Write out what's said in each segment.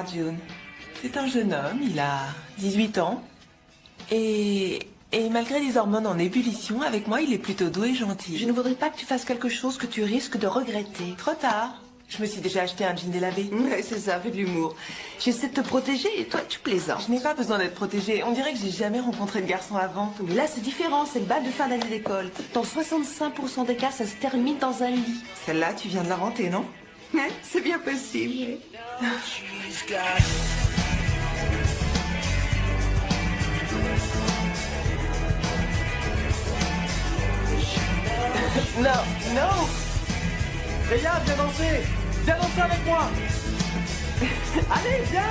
June. C'est un jeune homme, il a 18 ans. Et malgré les hormones en ébullition, avec moi, il est plutôt doux et gentil. Je ne voudrais pas que tu fasses quelque chose que tu risques de regretter. Trop tard. Je me suis déjà acheté un jean délavé. Ouais, c'est ça, fais de l'humour. J'essaie de te protéger et toi, tu plaisantes. Je n'ai pas besoin d'être protégée. On dirait que j'ai jamais rencontré de garçon avant. Mais là, c'est différent, c'est le bal de fin d'année d'école. Dans 65% des cas, ça se termine dans un lit. Celle-là, tu viens de l'inventer, non? Ouais, c'est bien possible. Non, non. Freya, viens danser. Viens danser avec moi. Allez, viens.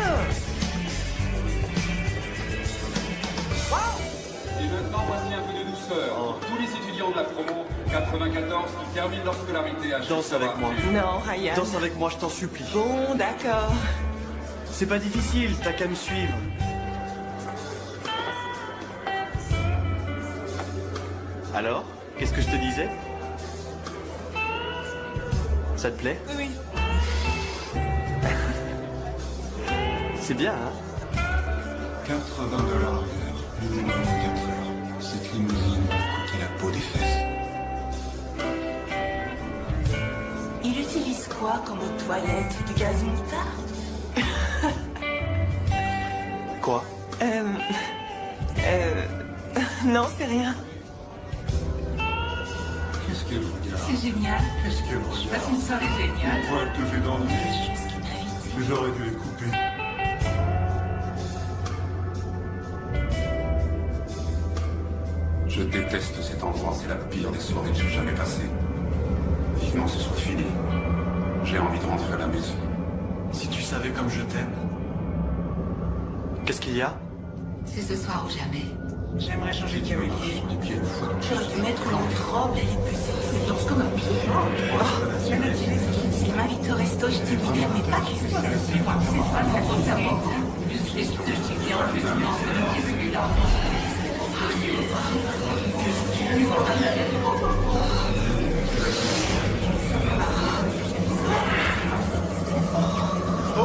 Et maintenant, voici un peu de douceur. Tous les étudiants de la promo 94 qui terminent leur scolarité à Danse avec moi. Non, Ryan. Danse avec moi, je t'en supplie. Bon, d'accord. C'est pas difficile, t'as qu'à me suivre. Alors, qu'est-ce que je te disais? Ça te plaît? Oui, oui. C'est bien, hein? 80 $ l'heure, minimum 4 heures. Cette limousine va coûter la peau des fesses. Il utilise quoi comme eau de toilette? Du gaz moutarde? Quoi? Non, c'est rien. Qu'est-ce qu'elle regarde? C'est génial. Qu'est-ce qu'elle Je regarde? passe une soirée géniale. Pourquoi elle te fait dans le nez? Chose qui m'invite. Mais j'aurais dû les couper. Je déteste cet endroit, c'est la pire des soirées que j'ai jamais passées. Vivement que ce soit fini. J'ai envie de rentrer à la maison. Si tu savais comme je t'aime. Qu'est-ce qu'il y a? C'est ce soir ou jamais. J'aimerais changer de cavalier. J'aurais dû mettre une autre robe, elle est plus sexy. Danse comme un pied. Je me dis, s'il m'invite au resto, je dis oui, mais pas qu'il soit. C'est ça, la concernant. Je suis bien, je suis dans Oh!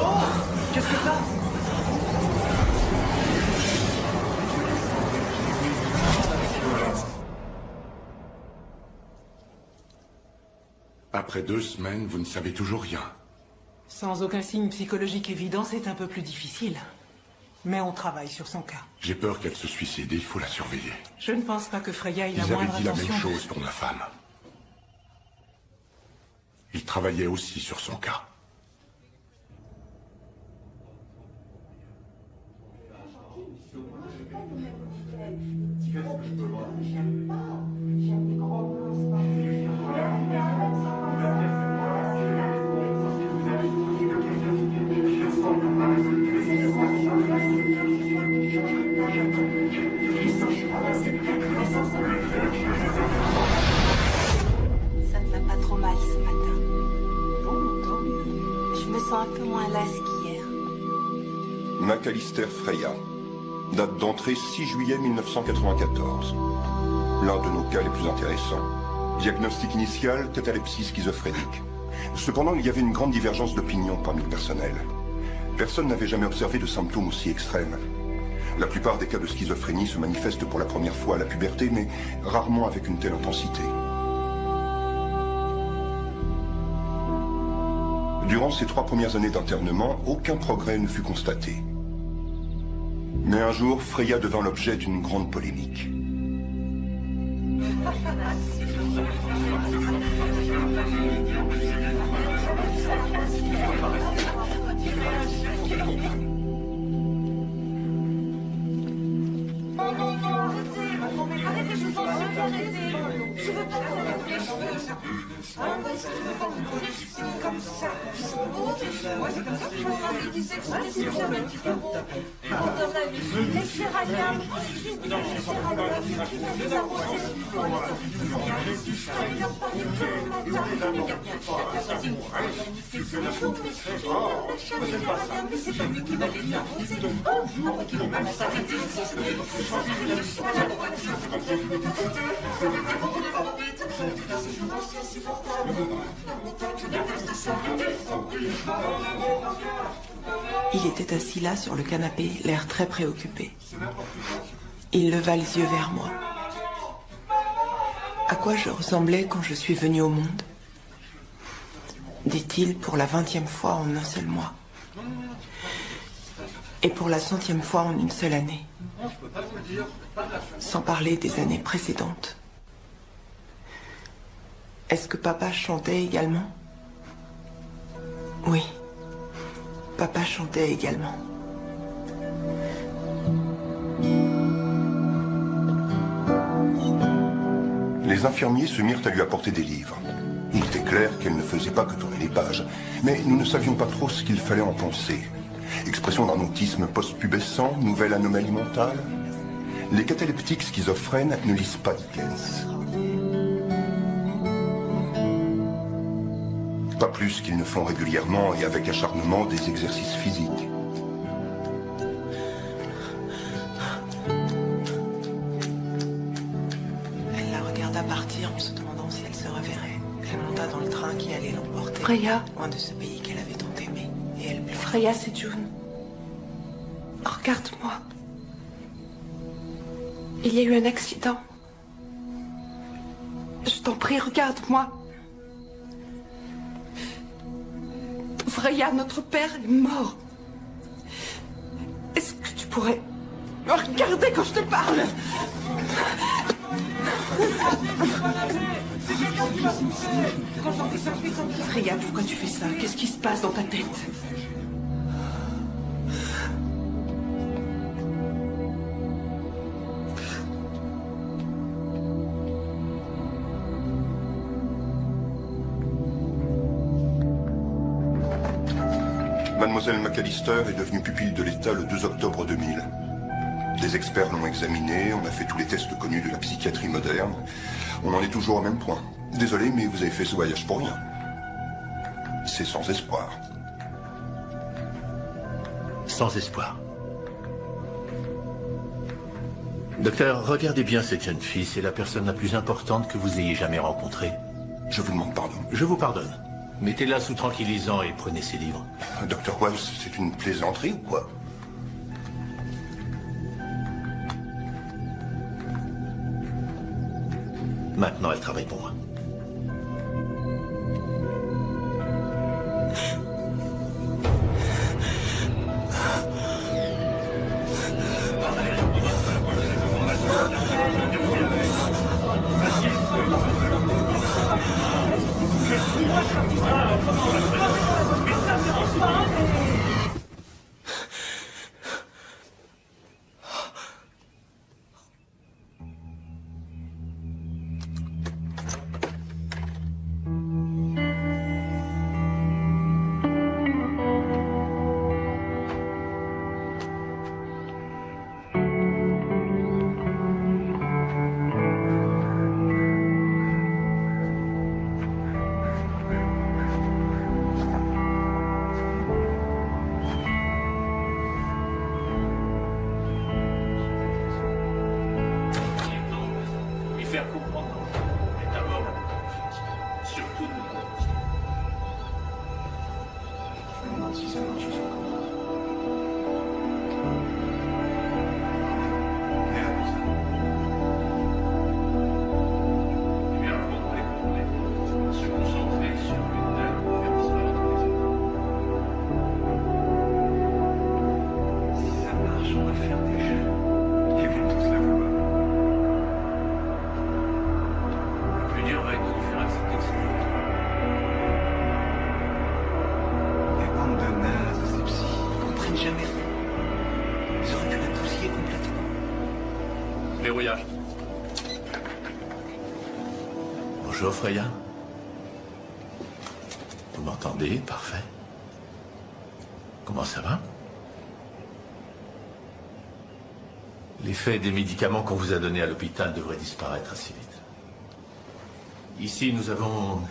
Qu'est-ce que t'as? Après 2 semaines, vous ne savez toujours rien. Sans aucun signe psychologique évident, c'est un peu plus difficile. Mais on travaille sur son cas. J'ai peur qu'elle se suicide et il faut la surveiller. Je ne pense pas que Freya ait la Ils avaient moindre dit la intention. même chose pour ma femme. Ils travaillaient aussi sur son cas. Ça ne va pas trop mal ce matin. Bon, tant mieux. Je me sens un peu moins lasse qu'hier. Macalister Freya. Date d'entrée 6 juillet 1994. L'un de nos cas les plus intéressants. Diagnostic initial, tétalepsie schizophrénique. Cependant, il y avait une grande divergence d'opinion parmi le personnel. Personne n'avait jamais observé de symptômes aussi extrêmes. La plupart des cas de schizophrénie se manifestent pour la première fois à la puberté, mais rarement avec une telle intensité. Durant ces 3 premières années d'internement, aucun progrès ne fut constaté. Mais un jour, Freya devint l'objet d'une grande polémique. Arrêtez, je vous en supplie, arrêtez. Je veux pas qu'on lève les cheveux. Comme ça. Oh, moi, c'est comme ça que je me disais que c'était super un petit peu bon. Dans la vie. Les céréales. Les céréales qui vont nous arroser. Mais c'est pas lui qui va les arroser. Oh, qui va pas s'arrêter. C'est insupportable. Je déteste ça. Il était assis là sur le canapé, l'air très préoccupé. Il leva les yeux vers moi. À quoi je ressemblais quand je suis venue au monde? Dit-il pour la 20e fois en un seul mois. Et pour la 100e fois en une seule année. Sans parler des années précédentes. Est-ce que papa chantait également? Oui. Papa chantait également. Les infirmiers se mirent à lui apporter des livres. Il était clair qu'elle ne faisait pas que tourner les pages, mais nous ne savions pas trop ce qu'il fallait en penser. Expression d'un autisme post-pubescent, nouvelle anomalie mentale. Les cataleptiques schizophrènes ne lisent pas Dickens. Pas plus qu'ils ne font régulièrement et avec acharnement des exercices physiques. Elle la regarda partir en se demandant si elle se reverrait. Elle monta dans le train qui allait l'emporter. Freya. Loin de ce pays qu'elle avait tant aimé. Et elle pleura. Freya, c'est June. Regarde-moi. Il y a eu un accident. Je t'en prie, regarde-moi. Freya, notre père est mort. Est-ce que tu pourrais me regarder quand je te parle? Freya, pourquoi tu fais ça? Qu'est-ce qui se passe dans ta tête? Mademoiselle McAllister est devenue pupille de l'État le 2 octobre 2000. Des experts l'ont examinée, on a fait tous les tests connus de la psychiatrie moderne. On en est toujours au même point. Désolé, mais vous avez fait ce voyage pour rien. C'est sans espoir. Sans espoir. Docteur, regardez bien cette jeune fille. C'est la personne la plus importante que vous ayez jamais rencontrée. Je vous demande pardon. Je vous pardonne. Mettez-la sous tranquillisant et prenez ses livres. Docteur Wells, c'est une plaisanterie ou quoi? Maintenant, elle travaille pour moi. Verrouillage. Bonjour Freya. Vous m'entendez? Parfait. Comment ça va? L'effet des médicaments qu'on vous a donnés à l'hôpital devrait disparaître assez vite. Ici, nous avons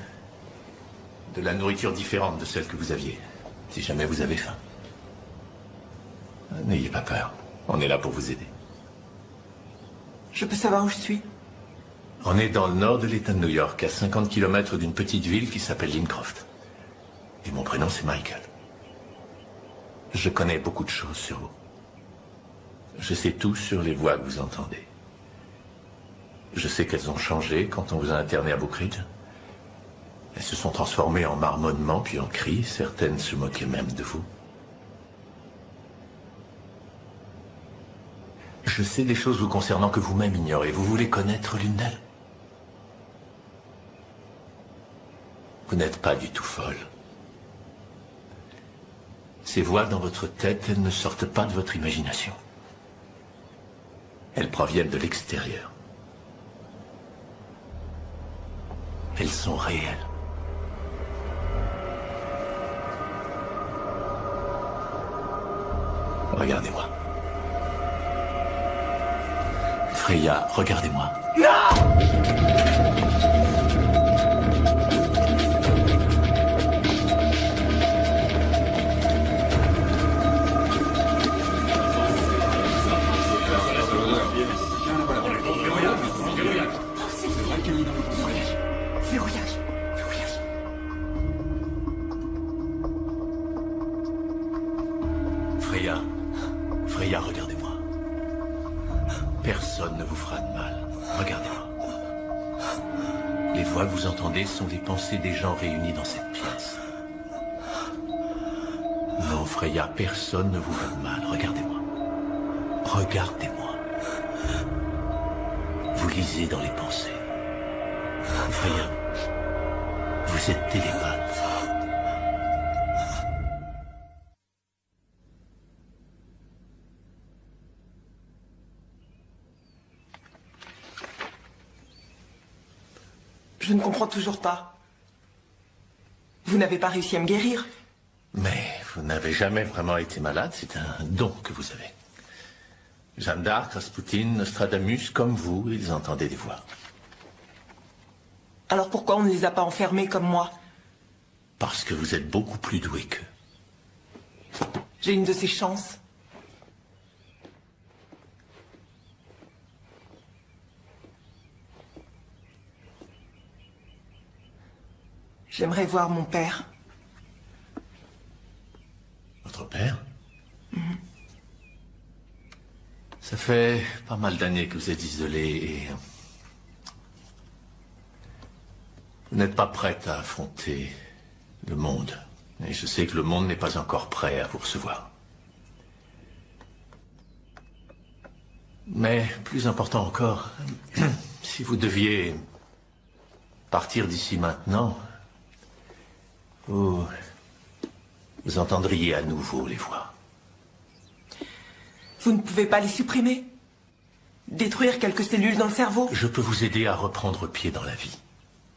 de la nourriture différente de celle que vous aviez, si jamais vous avez faim. N'ayez pas peur. On est là pour vous aider. Je peux savoir où je suis? On est dans le nord de l'État de New York, à 50 km d'une petite ville qui s'appelle Lincroft. Et mon prénom, c'est Michael. Je connais beaucoup de choses sur vous. Je sais tout sur les voix que vous entendez. Je sais qu'elles ont changé quand on vous a interné à Brookridge. Elles se sont transformées en marmonnements puis en cris. Certaines se moquaient même de vous. Je sais des choses vous concernant que vous-même ignorez. Vous voulez connaître l'une d'elles? Vous n'êtes pas du tout folle. Ces voix dans votre tête, elles ne sortent pas de votre imagination. Elles proviennent de l'extérieur. Elles sont réelles. Regardez-moi. Freya, regardez-moi. Freya, regardez-moi. Personne ne vous fera de mal. Regardez-moi. Les voix que vous entendez sont les pensées des gens réunis dans cette pièce. Non, Freya, personne ne vous veut de mal. Regardez-moi. Regardez-moi. Vous lisez dans les pensées. Freya, vous êtes télépathe. Je ne comprends toujours pas. Vous n'avez pas réussi à me guérir. Mais vous n'avez jamais vraiment été malade, c'est un don que vous avez. Jeanne d'Arc, Rasputin, Nostradamus, comme vous, ils entendaient des voix. Alors pourquoi on ne les a pas enfermés comme moi? Parce que vous êtes beaucoup plus doué qu'eux. J'ai une de ces chances. J'aimerais voir mon père. Votre père? Ça fait pas mal d'années que vous êtes isolé et... vous n'êtes pas prête à affronter le monde. Et je sais que le monde n'est pas encore prêt à vous recevoir. Mais, plus important encore, si vous deviez partir d'ici maintenant, vous entendriez à nouveau les voix. Vous ne pouvez pas les supprimer? Détruire quelques cellules dans le cerveau? Je peux vous aider à reprendre pied dans la vie.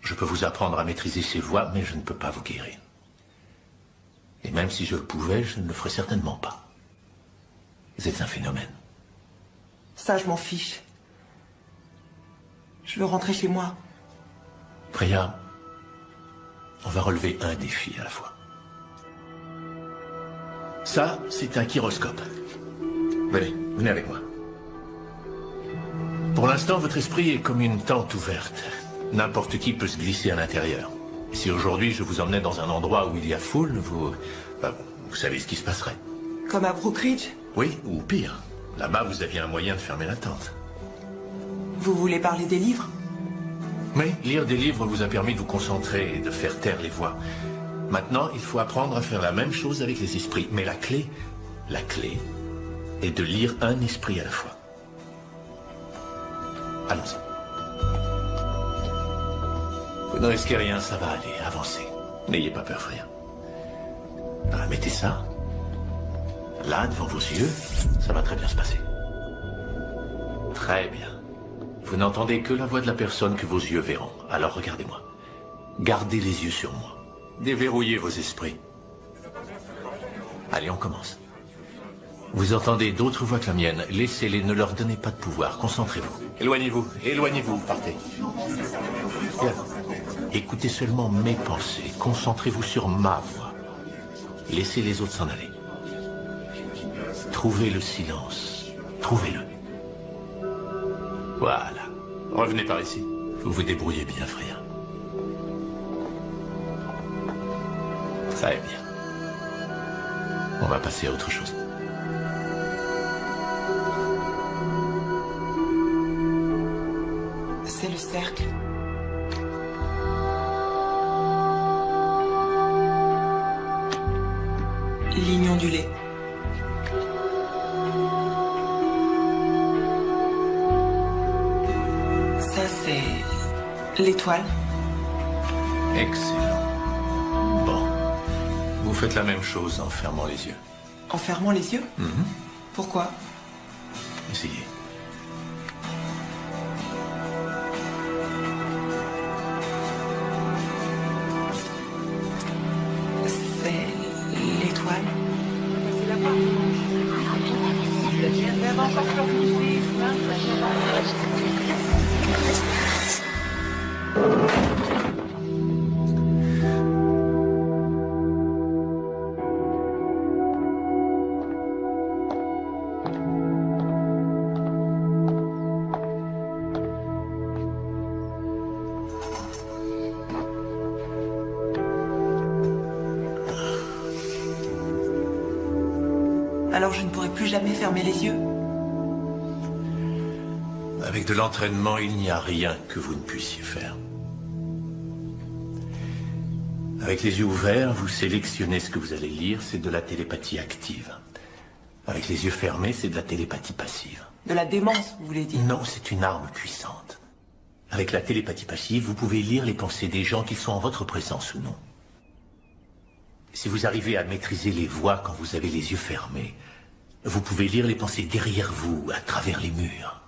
Je peux vous apprendre à maîtriser ces voix, mais je ne peux pas vous guérir. Et même si je le pouvais, je ne le ferais certainement pas. Vous êtes un phénomène. Ça, je m'en fiche. Je veux rentrer chez moi. Freya, on va relever un défi à la fois. Ça, c'est un chiroscope. Venez avec moi. Pour l'instant, votre esprit est comme une tente ouverte. N'importe qui peut se glisser à l'intérieur. Si aujourd'hui je vous emmenais dans un endroit où il y a foule, vous savez ce qui se passerait. Comme à Brookridge? Oui, ou pire. Là-bas, vous aviez un moyen de fermer la tente. Vous voulez parler des livres? Oui, lire des livres vous a permis de vous concentrer et de faire taire les voix. Maintenant, il faut apprendre à faire la même chose avec les esprits. Mais la clé est de lire un esprit à la fois. Allons-y. Vous ne risquez rien, ça va aller, avancez. N'ayez pas peur, Freya. Mettez ça là, devant vos yeux, ça va très bien se passer. Très bien. Vous n'entendez que la voix de la personne que vos yeux verront. Alors regardez-moi. Gardez les yeux sur moi. Déverrouillez vos esprits. Allez, on commence. Vous entendez d'autres voix que la mienne. Laissez-les, ne leur donnez pas de pouvoir. Concentrez-vous. Éloignez-vous, partez. Bien. Écoutez seulement mes pensées. Concentrez-vous sur ma voix. Laissez les autres s'en aller. Trouvez le silence. Trouvez-le. Voilà. Revenez par ici. Vous vous débrouillez bien, Freya. Très bien. On va passer à autre chose. C'est le cercle. Ligne ondulée. Ça, c'est l'étoile. Excellent. Bon. Vous faites la même chose en fermant les yeux. En fermant les yeux? Pourquoi? Essayez. C'est l'étoile. C'est la part. Même encore corrigé. Alors je ne pourrai plus jamais fermer les yeux? Avec de l'entraînement, il n'y a rien que vous ne puissiez faire. Avec les yeux ouverts, vous sélectionnez ce que vous allez lire, c'est de la télépathie active. Avec les yeux fermés, c'est de la télépathie passive. De la démence, vous voulez dire? Non, c'est une arme puissante. Avec la télépathie passive, vous pouvez lire les pensées des gens qui sont en votre présence ou non. Si vous arrivez à maîtriser les voix quand vous avez les yeux fermés, vous pouvez lire les pensées derrière vous, à travers les murs,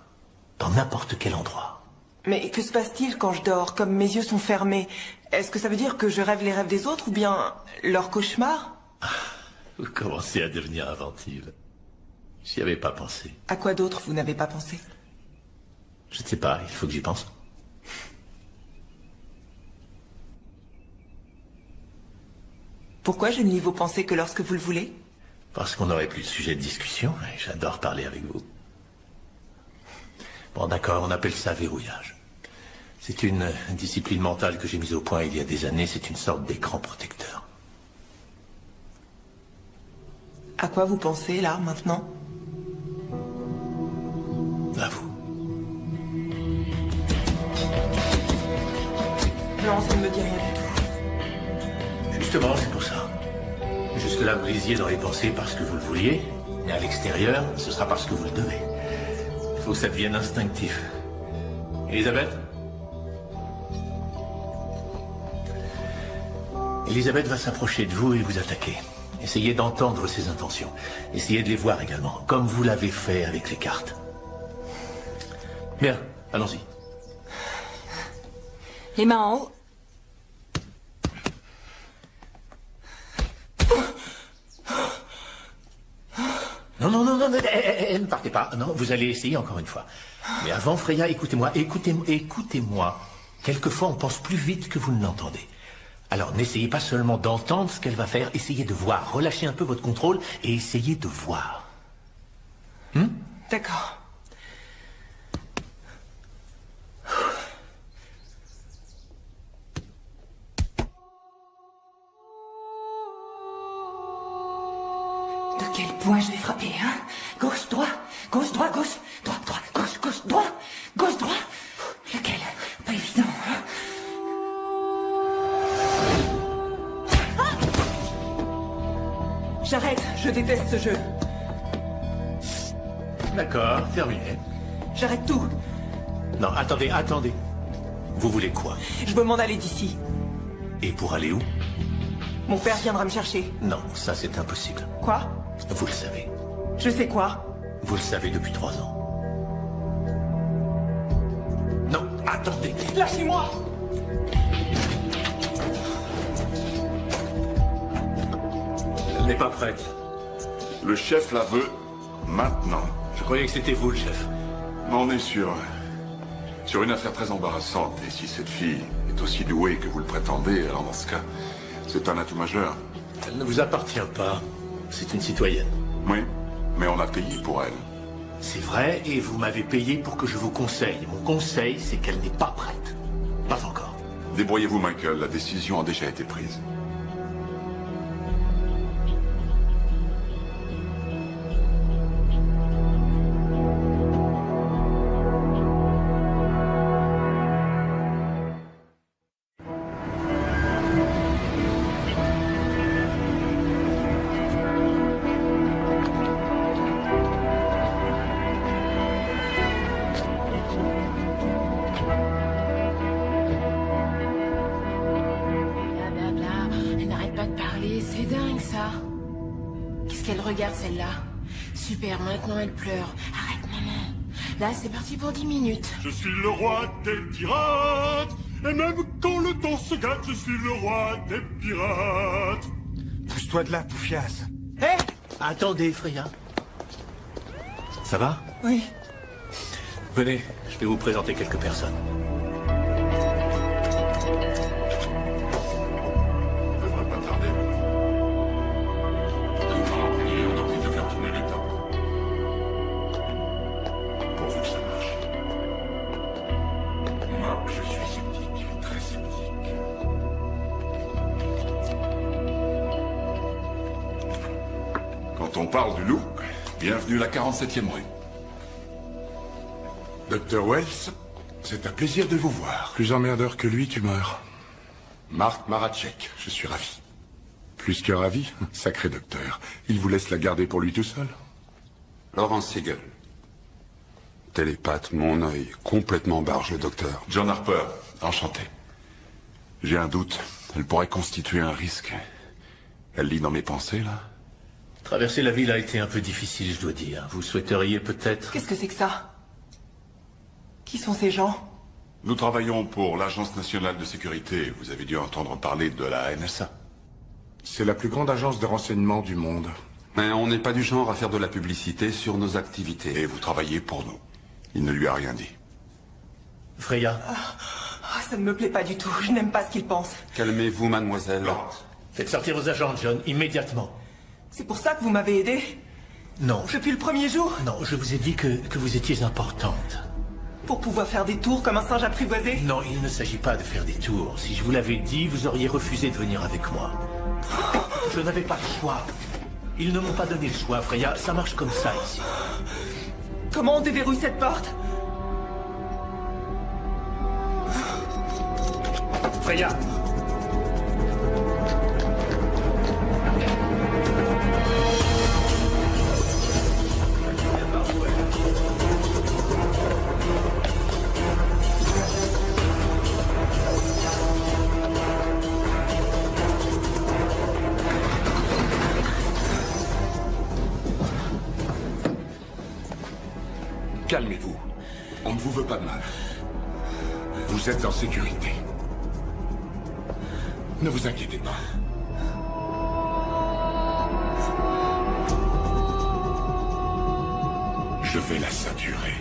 dans n'importe quel endroit. Mais que se passe-t-il quand je dors, comme mes yeux sont fermés? Est-ce que ça veut dire que je rêve les rêves des autres ou bien leurs cauchemars? Vous commencez à devenir inventive. J'y avais pas pensé. À quoi d'autre vous n'avez pas pensé? Je ne sais pas, il faut que j'y pense. Pourquoi je ne lis vos pensées que lorsque vous le voulez? Parce qu'on n'aurait plus de sujet de discussion, et j'adore parler avec vous. Bon, d'accord, on appelle ça verrouillage. C'est une discipline mentale que j'ai mise au point il y a des années, c'est une sorte d'écran protecteur. À quoi vous pensez, là, maintenant? À vous. Non, ça ne me dit rien du tout. Justement, c'est pour ça. Jusque-là, vous lisiez dans les pensées parce que vous le vouliez, et à l'extérieur, ce sera parce que vous le devez. Il faut que ça devienne instinctif. Elisabeth? Elisabeth va s'approcher de vous et vous attaquer. Essayez d'entendre ses intentions. Essayez de les voir également, comme vous l'avez fait avec les cartes. Bien, allons-y. Les mains en haut. Non, ne partez pas. Non, vous allez essayer encore une fois. Mais avant, Freya, écoutez-moi, écoutez-moi. Quelquefois, on pense plus vite que vous ne l'entendez. Alors, n'essayez pas seulement d'entendre ce qu'elle va faire, essayez de voir. Relâchez un peu votre contrôle et essayez de voir. D'accord. De quel point je vais frapper, hein? Gauche, droit, gauche, droit, gauche, droit, droit, gauche, gauche, droit, gauche, droit. Lequel? Pas évident, hein? J'arrête, je déteste ce jeu. D'accord, terminé. J'arrête tout. Non, attendez. Vous voulez quoi? Je veux m'en aller d'ici. Et pour aller où? Mon père viendra me chercher. Non, ça c'est impossible. Quoi? Vous le savez. Je sais quoi? Vous le savez depuis 3 ans. Non, attendez. Lâchez-moi! Elle n'est pas prête. Le chef la veut maintenant. Je croyais que c'était vous le chef. On est sur une affaire très embarrassante. Et si cette fille est aussi douée que vous le prétendez, alors dans ce cas, c'est un atout majeur. Elle ne vous appartient pas. C'est une citoyenne. Oui, mais on a payé pour elle. C'est vrai, et vous m'avez payé pour que je vous conseille. Mon conseil, c'est qu'elle n'est pas prête. Pas encore. Débrouillez-vous, Michael. La décision a déjà été prise. Qu'est-ce qu'elle regarde, celle-là? Super, maintenant elle pleure. Arrête, maman. Là, c'est parti pour 10 minutes. Je suis le roi des pirates, et même quand le temps se gâte, je suis le roi des pirates. Pousse-toi de là, Poufias. Hé! Attendez, Freya. Ça va? Oui. Venez, je vais vous présenter quelques personnes. Ça devrait pas tarder. Nous allons prier, on a envie de faire tourner le temps. Pourvu que ça marche. Moi, je suis sceptique, très sceptique. Quand on parle du loup, bienvenue à la 47e rue. Dr. Wells, c'est un plaisir de vous voir. Plus emmerdeur que lui, tu meurs. Marc Maracek, je suis ravi. Plus que ravi, sacré docteur. Il vous laisse la garder pour lui tout seul? Laurence Siegel. Télépathe, mon œil, complètement barge, docteur. John Harper, enchanté. J'ai un doute, elle pourrait constituer un risque. Elle lit dans mes pensées, là? Traverser la ville a été un peu difficile, je dois dire. Vous souhaiteriez peut-être... Qu'est-ce que c'est que ça? Qui sont ces gens? Nous travaillons pour l'Agence nationale de sécurité. Vous avez dû entendre parler de la NSA. C'est la plus grande agence de renseignement du monde. Mais on n'est pas du genre à faire de la publicité sur nos activités. Et vous travaillez pour nous. Il ne lui a rien dit. Freya. Ça ne me plaît pas du tout. Je n'aime pas ce qu'ils pensent. Calmez-vous, mademoiselle. Faites sortir vos agents, John, immédiatement. C'est pour ça que vous m'avez aidé? Non. Depuis le premier jour? Non, je vous ai dit que vous étiez importante. Pour pouvoir faire des tours comme un singe apprivoisé? Non, il ne s'agit pas de faire des tours. Si je vous l'avais dit, vous auriez refusé de venir avec moi. Je n'avais pas le choix. Ils ne m'ont pas donné le choix, Freya. Ça marche comme ça, ici. Comment on déverrouille cette porte? Freya! Calmez-vous. On ne vous veut pas de mal. Vous êtes en sécurité. Ne vous inquiétez pas. Je vais la saturer.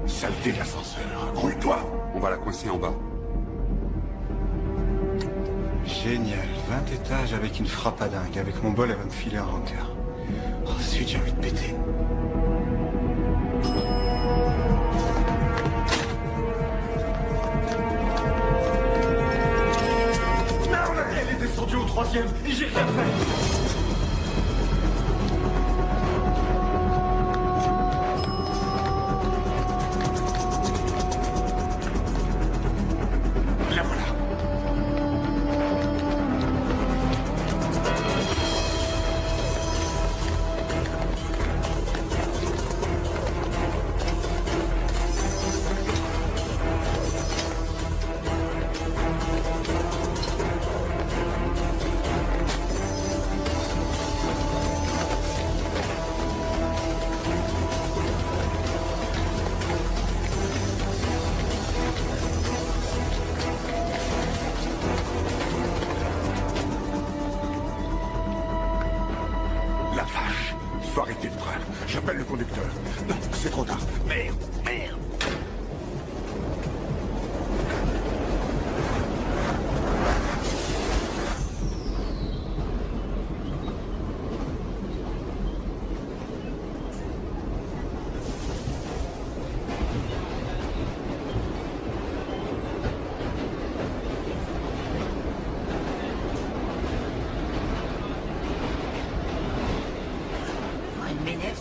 Saleté d'ascenseur. Roule-toi. On va la coincer en bas. Génial. 20 étages avec une frappe à dingue. Avec mon bol, elle va me filer un rencard. Ensuite, j'ai envie de péter. Merde, elle est descendue au 3e et j'ai rien fait. Faut arrêter le train. J'appelle le conducteur. Non, c'est trop tard. Merde, merde.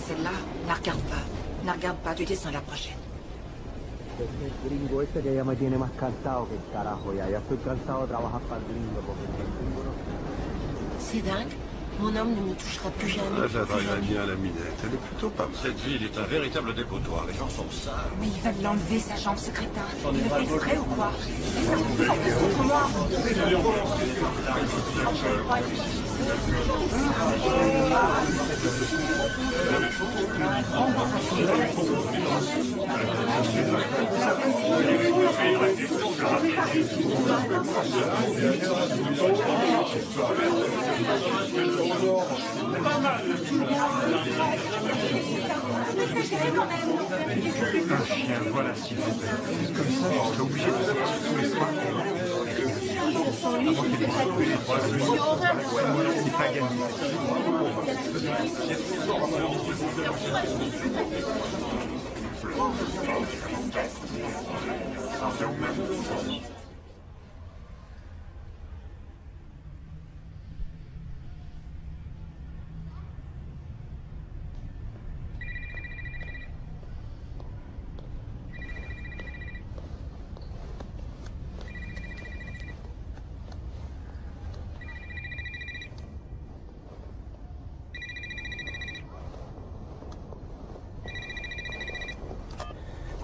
Celle-là, la regarde pas. La regarde pas, tu descends la prochaine. El gringo este que ya me tiene más cansado que el carajo ya. Ya estoy cansado de trabajar para el gringo porque el gringo no... C'est dingue. Mon homme ne me touchera plus jamais. Ah, j'adore bien la minette. Elle est plutôt pas mal. Cette ville est un véritable dépotoir. Les gens sont sales. Mais ils veulent l'enlever, sa jambe, ce crétin. J'en ai Il le pas fait exprès ou quoi? Et ça me en plus contre moi. Un chien, voilà s'il vous plaît. Comme ça, je serai obligé de sortir tous les soirs. Avant qu'il c'est pas gagné.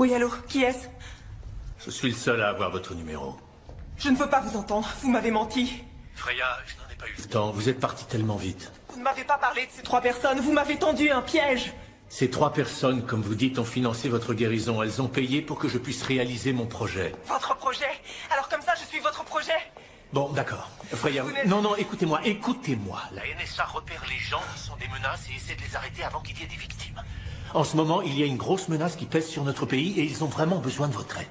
Oui, allô, qui est-ce? Je suis le seul à avoir votre numéro. Je ne veux pas vous entendre, vous m'avez menti. Freya, je n'en ai pas eu le temps. Vous êtes parti tellement vite. Vous ne m'avez pas parlé de ces 3 personnes, vous m'avez tendu un piège. Ces 3 personnes, comme vous dites, ont financé votre guérison. Elles ont payé pour que je puisse réaliser mon projet. Votre projet? Alors comme ça, je suis votre projet? Bon, d'accord. Freya, non, écoutez-moi. La NSA repère les gens qui sont des menaces et essaie de les arrêter avant qu'il y ait des victimes. En ce moment, il y a une grosse menace qui pèse sur notre pays et ils ont vraiment besoin de votre aide.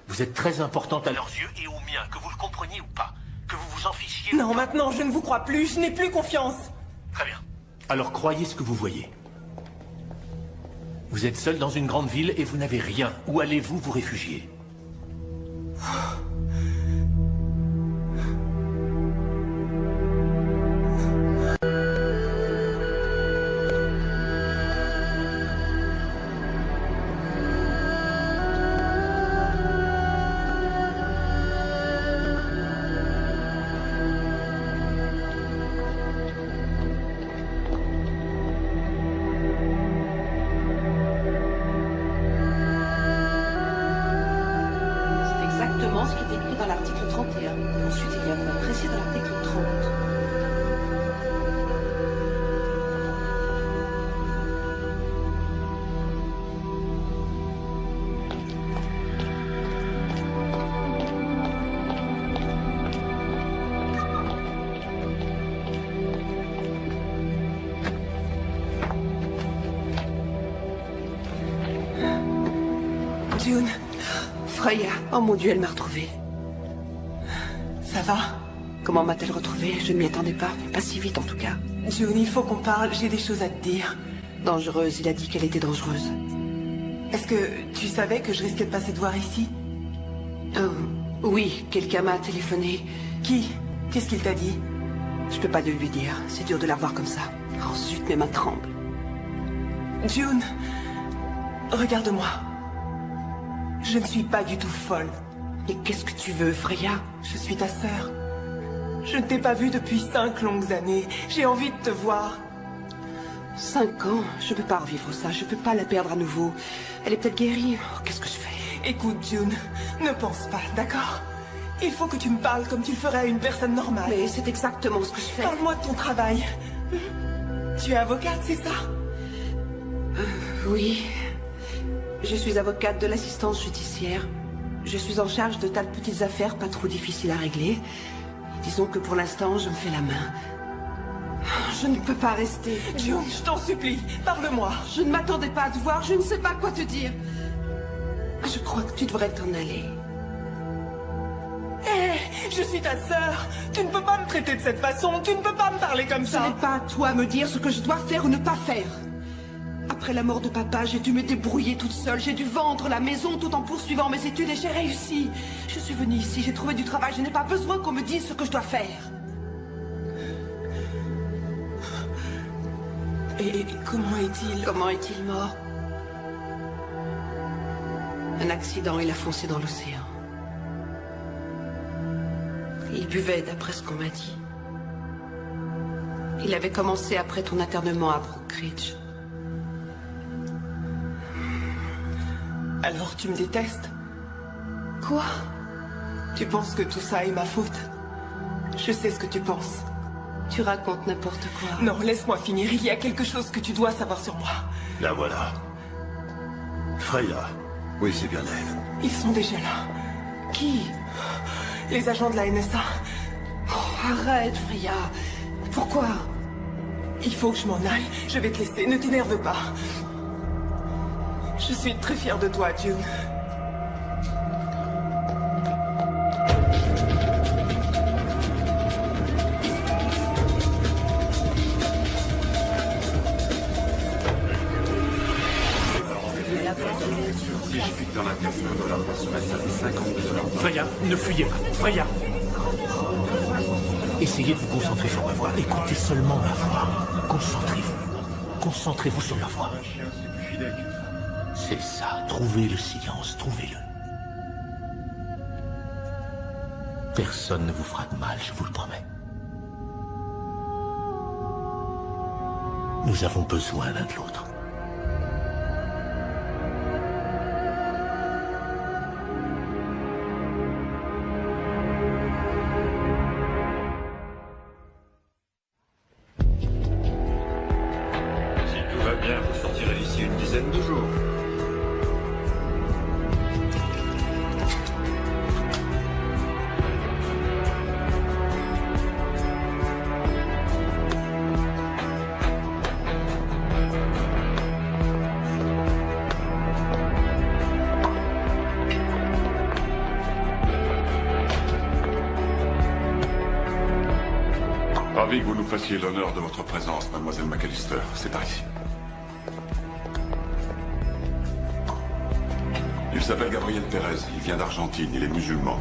Vous êtes très importante à leurs yeux et aux miens, que vous le compreniez ou pas. Que vous vous en fichiez. Non, maintenant, je ne vous crois plus, je n'ai plus confiance. Très bien. Alors croyez ce que vous voyez. Vous êtes seul dans une grande ville et vous n'avez rien. Où allez-vous vous réfugier? June. Freya. Oh mon Dieu, elle m'a retrouvée. Ça va? Comment m'a-t-elle retrouvée? Je ne m'y attendais pas. Pas si vite en tout cas. June, il faut qu'on parle, j'ai des choses à te dire. Dangereuse, il a dit qu'elle était dangereuse. Est-ce que tu savais que je risquais de passer te voir ici? Oui, quelqu'un m'a téléphoné. Qui? Qu'est-ce qu'il t'a dit? Je peux pas le lui dire, c'est dur de la voir comme ça. Oh zut, mes mains tremblent. June, regarde-moi. Je ne suis pas du tout folle. Mais qu'est-ce que tu veux, Freya? Je suis ta sœur. Je ne t'ai pas vue depuis 5 longues années. J'ai envie de te voir. 5 ans? Je peux pas revivre ça, je peux pas la perdre à nouveau. Elle est peut-être guérie. Oh, qu'est-ce que je fais? Écoute, June, ne pense pas, d'accord? Il faut que tu me parles comme tu le ferais à une personne normale. Mais c'est exactement ce que je fais. Parle-moi de ton travail. Tu es avocate, c'est ça? Oui. Je suis avocate de l'assistance judiciaire. Je suis en charge de tas de petites affaires pas trop difficiles à régler. Disons que pour l'instant, je me fais la main. Je ne peux pas rester. June, je t'en supplie, parle-moi. Je ne m'attendais pas à te voir, je ne sais pas quoi te dire. Je crois que tu devrais t'en aller. Hé, je suis ta sœur. Tu ne peux pas me traiter de cette façon, tu ne peux pas me parler comme ça. Ce n'est pas à toi de me dire ce que je dois faire ou ne pas faire. Après la mort de papa, j'ai dû me débrouiller toute seule. J'ai dû vendre la maison tout en poursuivant mes études et j'ai réussi. Je suis venue ici, j'ai trouvé du travail. Je n'ai pas besoin qu'on me dise ce que je dois faire. Et comment est-il? Comment est-il mort? Un accident, il a foncé dans l'océan. Il buvait, d'après ce qu'on m'a dit. Il avait commencé après ton internement à Brookridge. Alors tu me détestes? Quoi? Tu penses que tout ça est ma faute? Je sais ce que tu penses. Tu racontes n'importe quoi. Non, laisse-moi finir. Il y a quelque chose que tu dois savoir sur moi. La voilà. Freya. Oui, c'est bien elle. Ils sont déjà là. Qui? Les agents de la NSA. Oh, arrête, Freya. Pourquoi? Il faut que je m'en aille. Je vais te laisser. Ne t'énerve pas. Je suis très fière de toi, June. Si je clique dans la pièce $1 par semaine, ça fait $50. Freya, ne fuyez pas. Freya. Essayez de vous concentrer sur ma voix. Écoutez seulement ma voix. Concentrez-vous. Concentrez-vous sur ma voix. C'est ça. Trouvez le silence. Trouvez-le. Personne ne vous fera de mal, je vous le promets. Nous avons besoin l'un de l'autre. Vous sortirez d'ici une dizaine de jours. Ravi que vous nous fassiez l'honneur de votre présence, mademoiselle McAllister. C'est par ici. Il s'appelle Gabriel Pérez, il vient d'Argentine, il est musulman.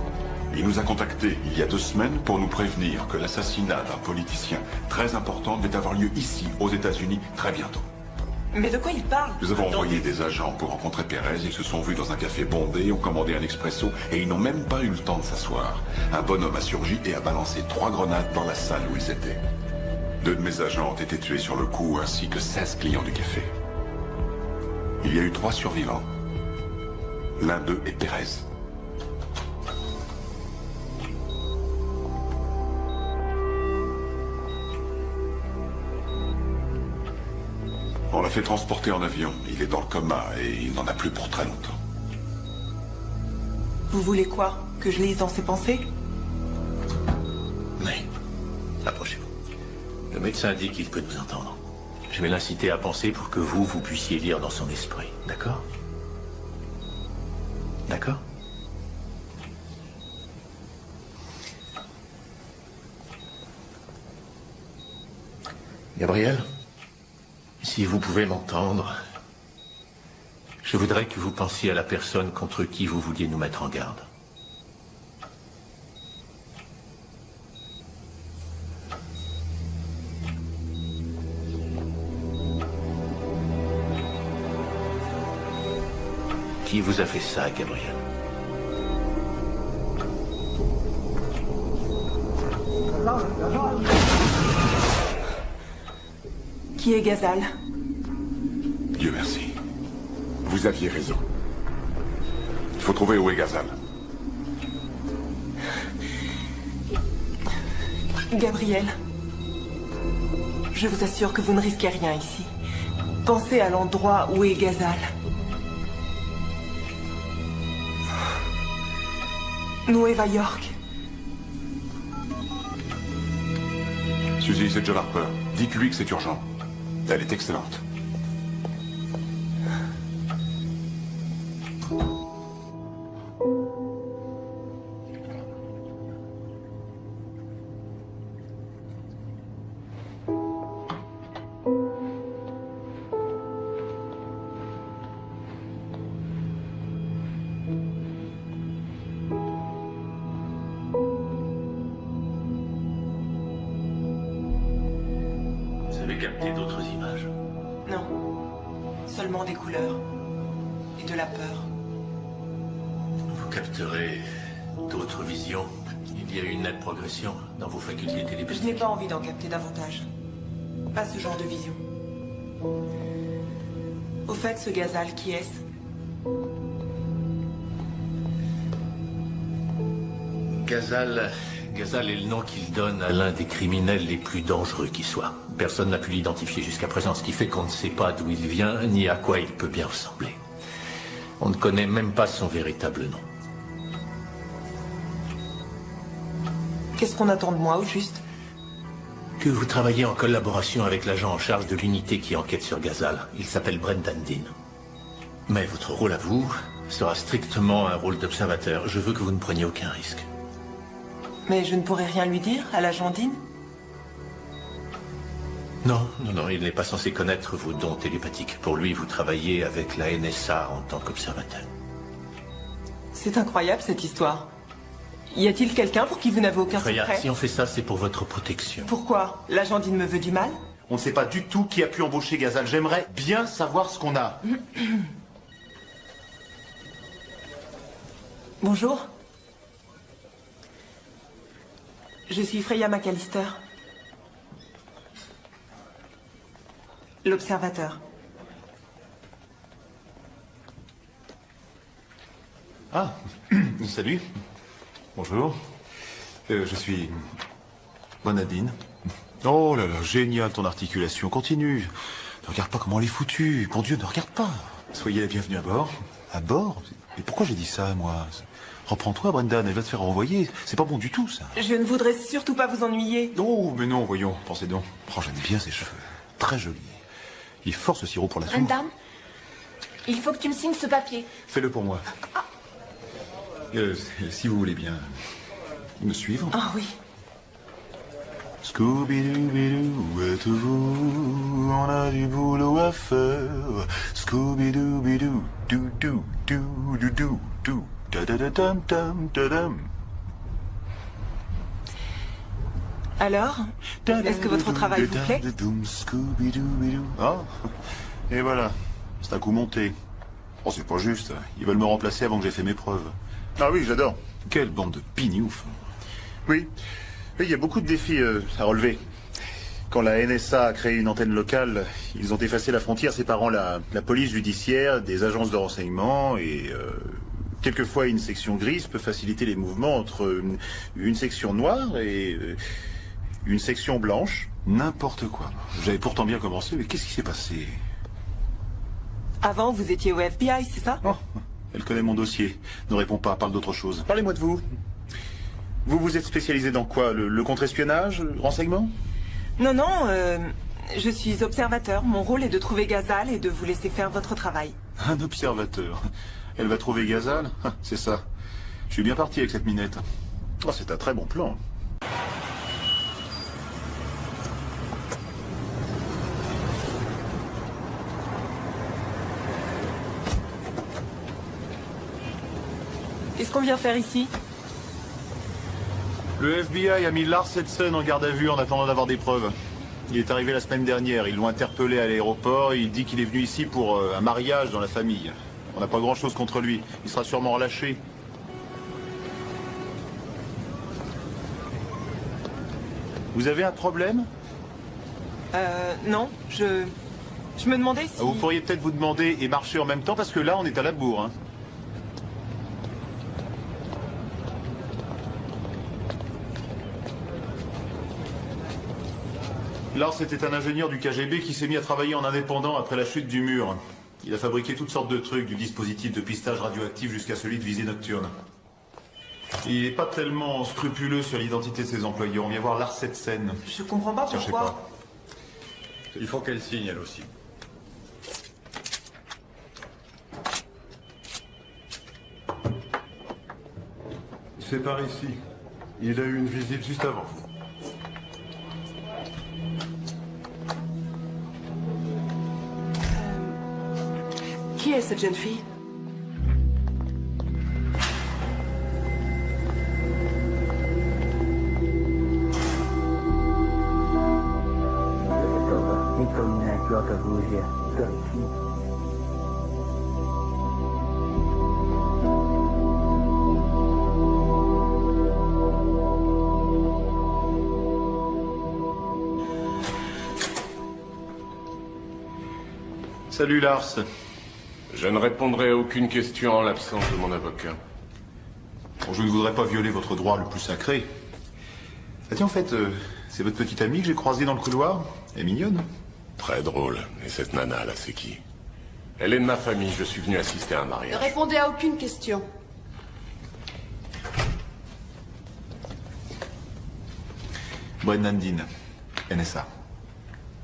Il nous a contactés il y a 2 semaines pour nous prévenir que l'assassinat d'un politicien très important devait avoir lieu ici, aux États-Unis, très bientôt. Mais de quoi il parle? Nous avons envoyé des agents pour rencontrer Pérez, ils se sont vus dans un café bondé, ont commandé un expresso et ils n'ont même pas eu le temps de s'asseoir. Un bonhomme a surgi et a balancé 3 grenades dans la salle où ils étaient. 2 de mes agents ont été tués sur le coup, ainsi que 16 clients du café. Il y a eu 3 survivants. L'un d'eux est Pérez. On l'a fait transporter en avion. Il est dans le coma et il n'en a plus pour très longtemps. Vous voulez quoi? Que je lise dans ses pensées? Mais, approchez-vous. Le médecin dit qu'il peut nous entendre. Je vais l'inciter à penser pour que vous puissiez lire dans son esprit. D'accord? D'accord? Gabriel, si vous pouvez m'entendre, je voudrais que vous pensiez à la personne contre qui vous vouliez nous mettre en garde. Qui vous a fait ça, Gabriel? Qui est Ghazal? Dieu merci. Vous aviez raison. Il faut trouver où est Ghazal. Gabriel, je vous assure que vous ne risquez rien ici. Pensez à l'endroit où est Ghazal. Nueva York. Suzy, c'est John Harper. Dites-lui que c'est urgent. Elle est excellente. Vous avez capté d'autres images? Non. Seulement des couleurs. Et de la peur. Vous capterez d'autres visions. Il y a eu une nette progression dans vos facultés Je télépathiques. n'ai pas envie d'en capter davantage. Pas ce genre de vision. Au fait, ce Ghazal, qui est-ce? Ghazal est le nom qu'il donne à l'un des criminels les plus dangereux qui soit. Personne n'a pu l'identifier jusqu'à présent, ce qui fait qu'on ne sait pas d'où il vient, ni à quoi il peut bien ressembler. On ne connaît même pas son véritable nom. Qu'est-ce qu'on attend de moi, au juste? Que vous travaillez en collaboration avec l'agent en charge de l'unité qui enquête sur Ghazal. Il s'appelle Brendan Dean. Mais votre rôle à vous sera strictement un rôle d'observateur. Je veux que vous ne preniez aucun risque. Mais je ne pourrais rien lui dire à l'agent Dean? Non, il n'est pas censé connaître vos dons télépathiques. Pour lui, vous travaillez avec la NSA en tant qu'observateur. C'est incroyable, cette histoire. Y a-t-il quelqu'un pour qui vous n'avez aucun Freya, secret? si on fait ça, c'est pour votre protection. Pourquoi? L'agent Dean me veut du mal? On ne sait pas du tout qui a pu embaucher Ghazal. J'aimerais bien savoir ce qu'on a. Bonjour. Je suis Freya McAllister. L'observateur. Ah, salut. Bonjour. Je suis Bonadine. Oh là là, génial ton articulation. Continue. Ne regarde pas comment elle est foutue. Pour Dieu, ne regarde pas. Soyez la bienvenue à bord. À bord? Mais pourquoi j'ai dit ça, moi? Reprends-toi, Brendan, elle va te faire renvoyer. C'est pas bon du tout, ça. Je ne voudrais surtout pas vous ennuyer. Oh, mais non, voyons, pensez donc. Oh, j'aime bien ses cheveux. Très jolis. Il est fort, ce sirop pour la toux. Brendan, il faut que tu me signes ce papier. Fais-le pour moi. Si vous voulez bien me suivre. Ah oui. Scooby-Doo, êtes-vous? On a du boulot à faire. Scooby-Doo, doo doo doo doo doo doo. Alors, est-ce que votre travail vous plaît? Ah, et voilà, c'est un coup monté. Oh, c'est pas juste, ils veulent me remplacer avant que j'ai fait mes preuves. Ah oui, j'adore. Quelle bande de pignoufs. Oui, il y a beaucoup de défis à relever. Quand la NSA a créé une antenne locale, ils ont effacé la frontière séparant la police judiciaire des agences de renseignement et... quelquefois, une section grise peut faciliter les mouvements entre une section noire et une section blanche. N'importe quoi. J'avais pourtant bien commencé, mais qu'est-ce qui s'est passé? Avant, vous étiez au FBI, c'est ça? Oh, elle connaît mon dossier. Ne réponds pas, parle d'autre chose. Parlez-moi de vous. Vous êtes spécialisé dans quoi? Le contre-espionnage? Renseignement? Non, je suis observateur. Mon rôle est de trouver Ghazal et de vous laisser faire votre travail. Un observateur? Elle va trouver Ghazal? C'est ça. Je suis bien parti avec cette minette. Oh, c'est un très bon plan. Qu'est-ce qu'on vient faire ici? Le FBI a mis Lars Edson en garde à vue en attendant d'avoir des preuves. Il est arrivé la semaine dernière. Ils l'ont interpellé à l'aéroport. Il dit qu'il est venu ici pour un mariage dans la famille. On n'a pas grand-chose contre lui. Il sera sûrement relâché. Vous avez un problème? Non, je me demandais si... Vous pourriez peut-être vous demander et marcher en même temps, parce que là, on est à la bourre. Hein. Lars était un ingénieur du KGB qui s'est mis à travailler en indépendant après la chute du mur. Il a fabriqué toutes sortes de trucs, du dispositif de pistage radioactif jusqu'à celui de visée nocturne. Il n'est pas tellement scrupuleux sur l'identité de ses employés. On vient voir Lars Edson. Je comprends pas pourquoi. Cherchez pas. Il faut qu'elle signe, elle aussi. C'est par ici. Il a eu une visite juste avant vous. Qui est cette jeune fille? Salut Lars. Je ne répondrai à aucune question en l'absence de mon avocat. Bon, je ne voudrais pas violer votre droit le plus sacré. Ah tiens, en fait, c'est votre petite amie que j'ai croisée dans le couloir. Elle est mignonne. Très drôle. Et cette nana, là, c'est qui? Elle est de ma famille. Je suis venu assister à un Ne mariage. répondez à aucune question. Brennan Dean, NSA.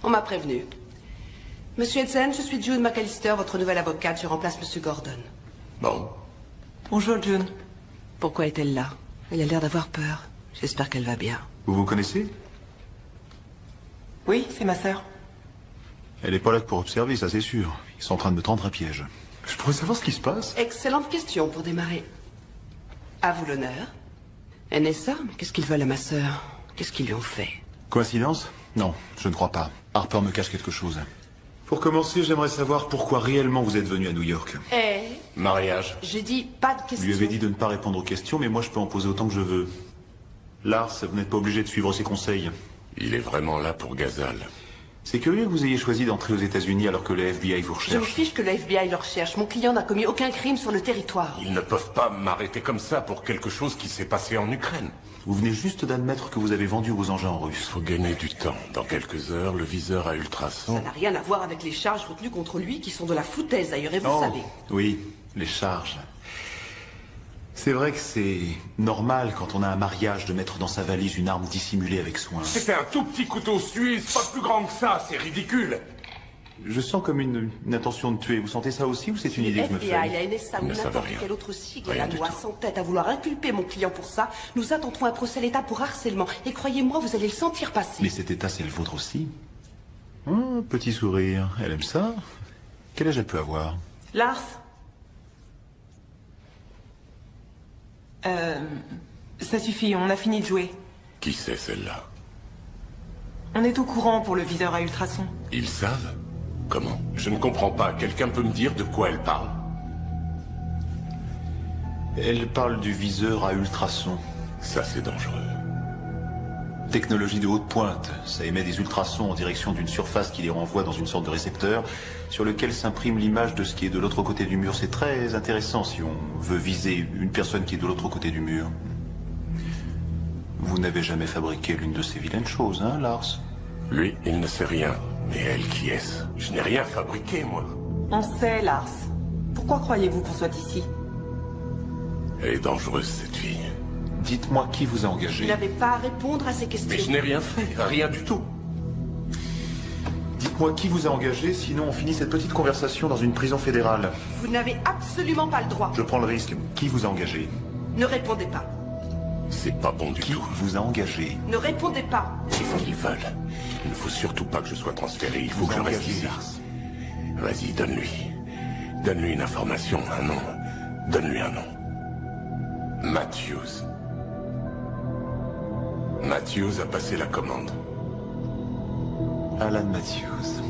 On m'a prévenu. Monsieur Edson, je suis June McAllister, votre nouvelle avocate. Je remplace Monsieur Gordon. Bon. Bonjour, June. Pourquoi est-elle là? Elle a l'air d'avoir peur. J'espère qu'elle va bien. Vous vous connaissez? Oui, c'est ma sœur. Elle n'est pas là que pour observer, ça c'est sûr. Ils sont en train de me tendre un piège. Je pourrais savoir ce qui se passe? Excellente question pour démarrer. À vous l'honneur. NSA, mais qu'est-ce qu'ils veulent à ma sœur? Qu'est-ce qu'ils lui ont fait? Coïncidence? Non, je ne crois pas. Harper me cache quelque chose. Pour commencer, j'aimerais savoir pourquoi réellement vous êtes venu à New York. Mariage. J'ai dit pas de Je questions. lui avais dit de ne pas répondre aux questions, mais moi je peux en poser autant que je veux. Lars, vous n'êtes pas obligé de suivre ses conseils. Il est vraiment là pour Gazal. C'est curieux que vous ayez choisi d'entrer aux États-Unis alors que le FBI vous Je me recherche. fiche que le FBI le recherche. Mon client n'a commis aucun crime sur le territoire. Ils ne peuvent pas m'arrêter comme ça pour quelque chose qui s'est passé en Ukraine. Vous venez juste d'admettre que vous avez vendu vos engins russes. Il faut gagner du temps. Dans quelques heures, le viseur à ultrasons... Ça n'a rien à voir avec les charges retenues contre lui, qui sont de la foutaise d'ailleurs, et vous Oh, savez. oui, les charges. C'est vrai que c'est normal quand on a un mariage de mettre dans sa valise une arme dissimulée avec soin. C'était un tout petit couteau suisse, pas plus grand que ça, c'est ridicule. Je sens comme une intention de tuer. Vous sentez ça aussi ou c'est une idée que je me FBI, fais? la NSA ou Ne savent n'importe rien. quel autre sigle, Rien la du loi tout. sans tête à vouloir inculper mon client pour ça, nous attenterons un procès à l'État pour harcèlement. Et croyez-moi, vous allez le sentir passer. Mais cet état, c'est le vôtre aussi. Petit sourire. Elle aime ça? Quel âge elle peut avoir? Lars. Ça suffit, on a fini de jouer. Qui c'est celle-là? On est au courant pour le viseur à ultrasons. Ils savent? Comment? Je ne comprends pas. Quelqu'un peut me dire de quoi elle parle? Elle parle du viseur à ultrasons. Ça, c'est dangereux. Technologie de haute pointe. Ça émet des ultrasons en direction d'une surface qui les renvoie dans une sorte de récepteur sur lequel s'imprime l'image de ce qui est de l'autre côté du mur. C'est très intéressant si on veut viser une personne qui est de l'autre côté du mur. Vous n'avez jamais fabriqué l'une de ces vilaines choses, hein, Lars? Lui, il ne sait rien. Mais elle, qui est-ce? Je n'ai rien fabriqué, moi. On sait, Lars. Pourquoi croyez-vous qu'on soit ici? Elle est dangereuse, cette fille. Dites-moi qui vous a Vous engagé. n'avez pas à répondre à ces questions. Mais je n'ai rien fait, rien du tout. Dites-moi qui vous a engagé, sinon on finit cette petite conversation dans une prison fédérale. Vous n'avez absolument pas le droit. Je prends le risque. Qui vous a engagé? Ne répondez pas. C'est pas bon du Qui tout. vous a engagé? Ne répondez pas. C'est ce qu'ils veulent. Il ne faut surtout pas que je sois transféré. Il faut que je reste ici. Vas-y, donne-lui. Donne-lui une information, un nom. Donne-lui un nom. Matthews. Matthews a passé la commande. Alan Matthews.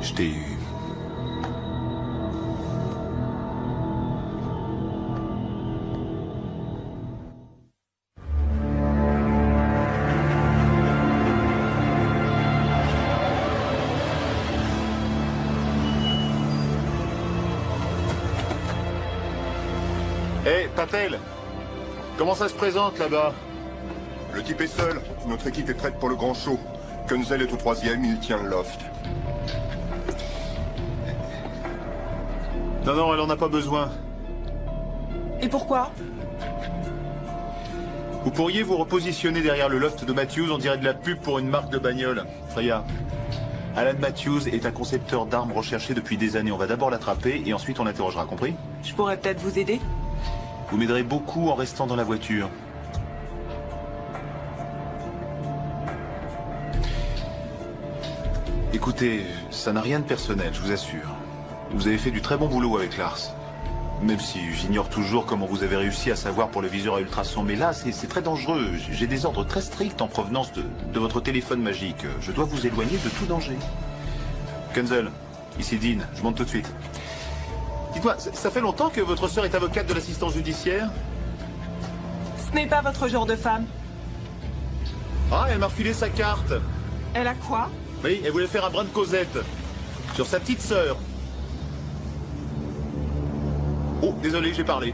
Je t'ai eu. Hé, Patel! Comment ça se présente là-bas? Le type est seul. Notre équipe est prête pour le grand show. Kunzel est au 3e, il tient le loft. Non, non, elle en a pas besoin. Et pourquoi? Vous pourriez vous repositionner derrière le loft de Matthews, on dirait de la pub pour une marque de bagnole. Freya, Alan Matthews est un concepteur d'armes recherché depuis des années. On va d'abord l'attraper et ensuite on l'interrogera, compris? Je pourrais peut-être vous aider? Vous m'aiderez beaucoup en restant dans la voiture. Écoutez, ça n'a rien de personnel, je vous assure. Vous avez fait du très bon boulot avec Lars. Même si j'ignore toujours comment vous avez réussi à savoir pour le viseur à ultrasons. Mais là, c'est très dangereux. J'ai des ordres très stricts en provenance de votre téléphone magique. Je dois vous éloigner de tout danger. Kunzel, ici Dean, je monte tout de suite. Dites-moi, ça fait longtemps que votre sœur est avocate de l'assistance judiciaire? Ce n'est pas votre genre de femme. Ah, elle m'a refilé sa carte. Elle a quoi? Oui, elle voulait faire un brin de Cosette. Sur sa petite sœur. Oh, désolé, j'ai parlé.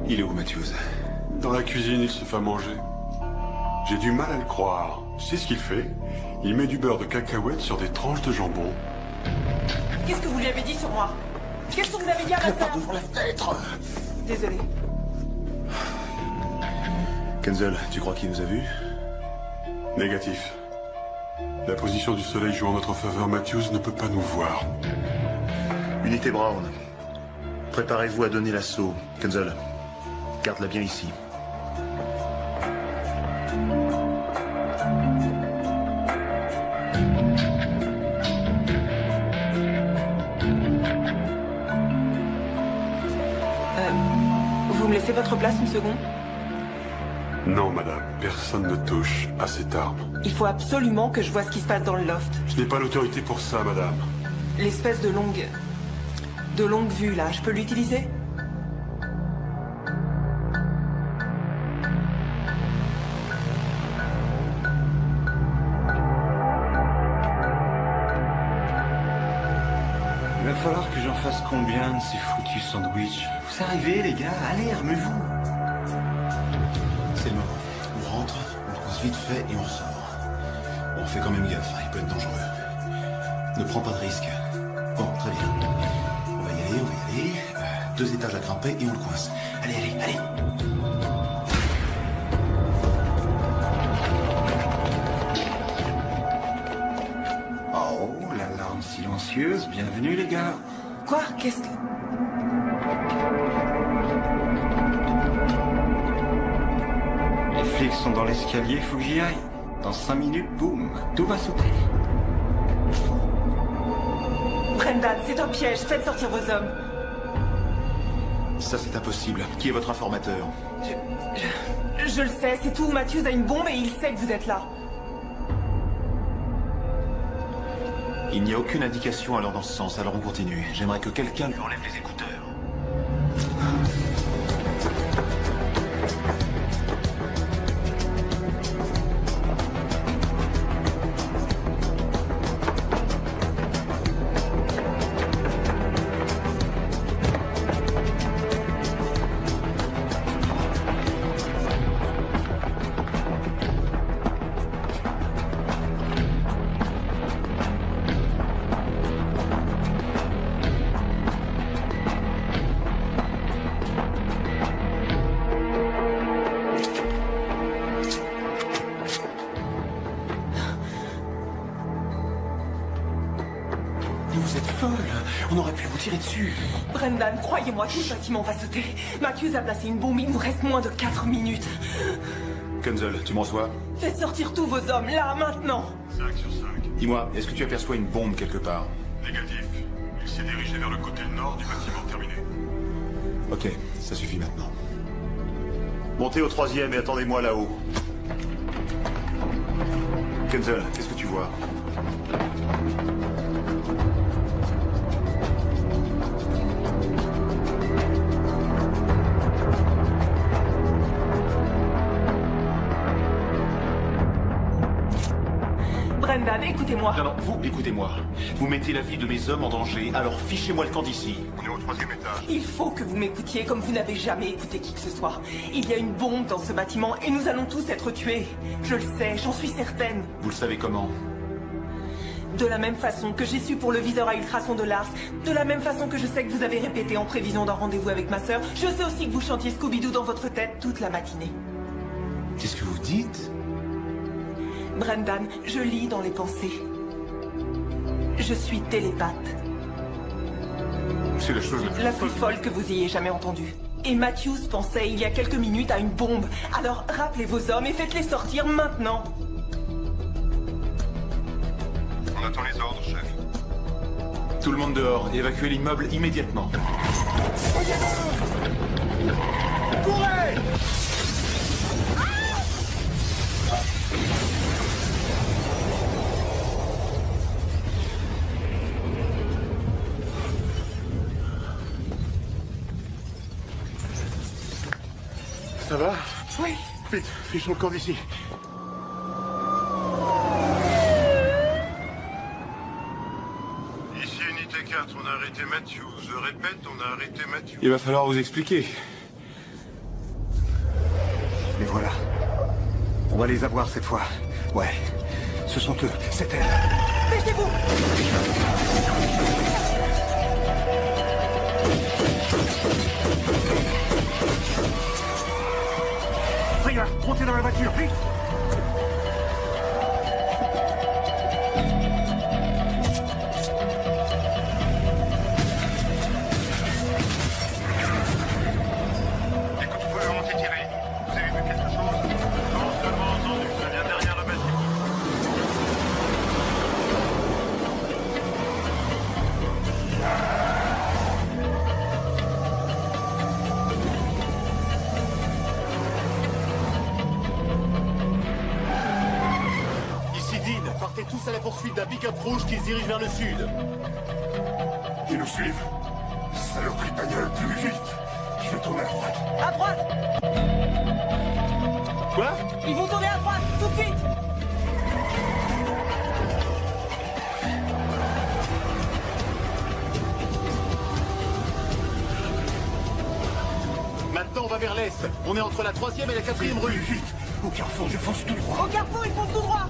Il est où, Matthews? Dans la cuisine, il se fait à manger. J'ai du mal à le croire. Tu sais ce qu'il fait? Il met du beurre de cacahuète sur des tranches de jambon. Qu'est-ce que vous lui avez dit sur moi? Qu'est-ce que vous avez dit à ma sœur? Devant la fenêtre. Désolé. Kenzel, tu crois qu'il nous a vus? Négatif. La position du soleil joue en notre faveur. Matthews ne peut pas nous voir. Unité Brown. Préparez-vous à donner l'assaut. Kenzel, garde-la bien ici. Vous me laissez votre place une seconde? Non, madame. Personne ne touche à cette arme. Il faut absolument que je vois ce qui se passe dans le loft. Je n'ai pas l'autorité pour ça, madame. L'espèce de longue vue, là, je peux l'utiliser? Il va falloir que j'en fasse combien de ces foutus sandwichs? Vous arrivez, les gars? Allez, armez-vous. C'est le moment. On rentre, on cause vite fait et on sort. On fait quand même gaffe, il peut être dangereux. Ne prends pas de risque. Bon, très bien. On va y aller. 2 étages à grimper et on le coince. Allez. Oh, l'alarme silencieuse. Bienvenue, les gars. Quoi? Qu'est-ce que... Les flics sont dans l'escalier, faut que j'y aille. Dans 5 minutes, boum, tout va sauter. Brendan, c'est un piège. Faites sortir vos hommes. Ça, c'est impossible. Qui est votre informateur? Je le sais, c'est tout. Matthews a une bombe et il sait que vous êtes là. Il n'y a aucune indication alors dans ce sens, alors on continue. J'aimerais que quelqu'un lui enlève les écouteurs. Vous êtes folle. On aurait pu vous tirer dessus. Brendan, croyez-moi, tout le bâtiment va sauter. Matthews a placé une bombe, il nous reste moins de 4 minutes. Kenzel, tu me reçois? Faites sortir tous vos hommes, là, maintenant. 5 sur 5. Dis-moi, est-ce que tu aperçois une bombe quelque part? Négatif. Il s'est dirigé vers le côté nord du bâtiment terminé. Ok, ça suffit maintenant. Montez au 3e et attendez-moi là-haut. Kenzel, qu'est-ce que tu vois? Brendan, écoutez-moi. Non, vous, écoutez-moi. Vous mettez la vie de mes hommes en danger, alors fichez-moi le camp d'ici. On est au 3e étage. Il faut que vous m'écoutiez comme vous n'avez jamais écouté qui que ce soit. Il y a une bombe dans ce bâtiment et nous allons tous être tués. Je le sais, j'en suis certaine. Vous le savez comment? De la même façon que j'ai su pour le viseur à ultrasons de Lars, de la même façon que je sais que vous avez répété en prévision d'un rendez-vous avec ma sœur, je sais aussi que vous chantiez Scooby-Doo dans votre tête toute la matinée. Qu'est-ce que vous dites? Brendan, je lis dans les pensées. Je suis télépathe. C'est la chose La plus folle que vous ayez jamais entendue. Et Matthews pensait il y a quelques minutes à une bombe. Alors rappelez vos hommes et faites-les sortir maintenant. On attend les ordres, chef. Tout le monde dehors, et évacuez l'immeuble immédiatement. Courez! Ça va? Oui. Vite, fichons le camp d'ici. Ici Unité 4, on a arrêté Matthews. Je répète, on a arrêté Matthews. Il va falloir vous expliquer. Les voilà. On va les avoir cette fois. Ouais. Ce sont eux. C'est elle. Baissez-vous! Freya, montez dans la voiture, vite! Écoute, vous pouvez remonter tirer. Vous avez vu quelque chose? Non, seulement entendu. Ça vient derrière le bâtiment. Ici Dean, partez tous à la poursuite d'un pick-up rouge qui se dirige vers le sud. Ils nous suivent. Saloperie de bagnole, plus vite. Je vais tourner à droite. À droite! Quoi? Ils vont tourner à droite, tout de suite! Maintenant, on va vers l'est. On est entre la 3e et la 4e rue. Vite. Au carrefour, je fonce tout droit. Au carrefour, ils foncent tout droit!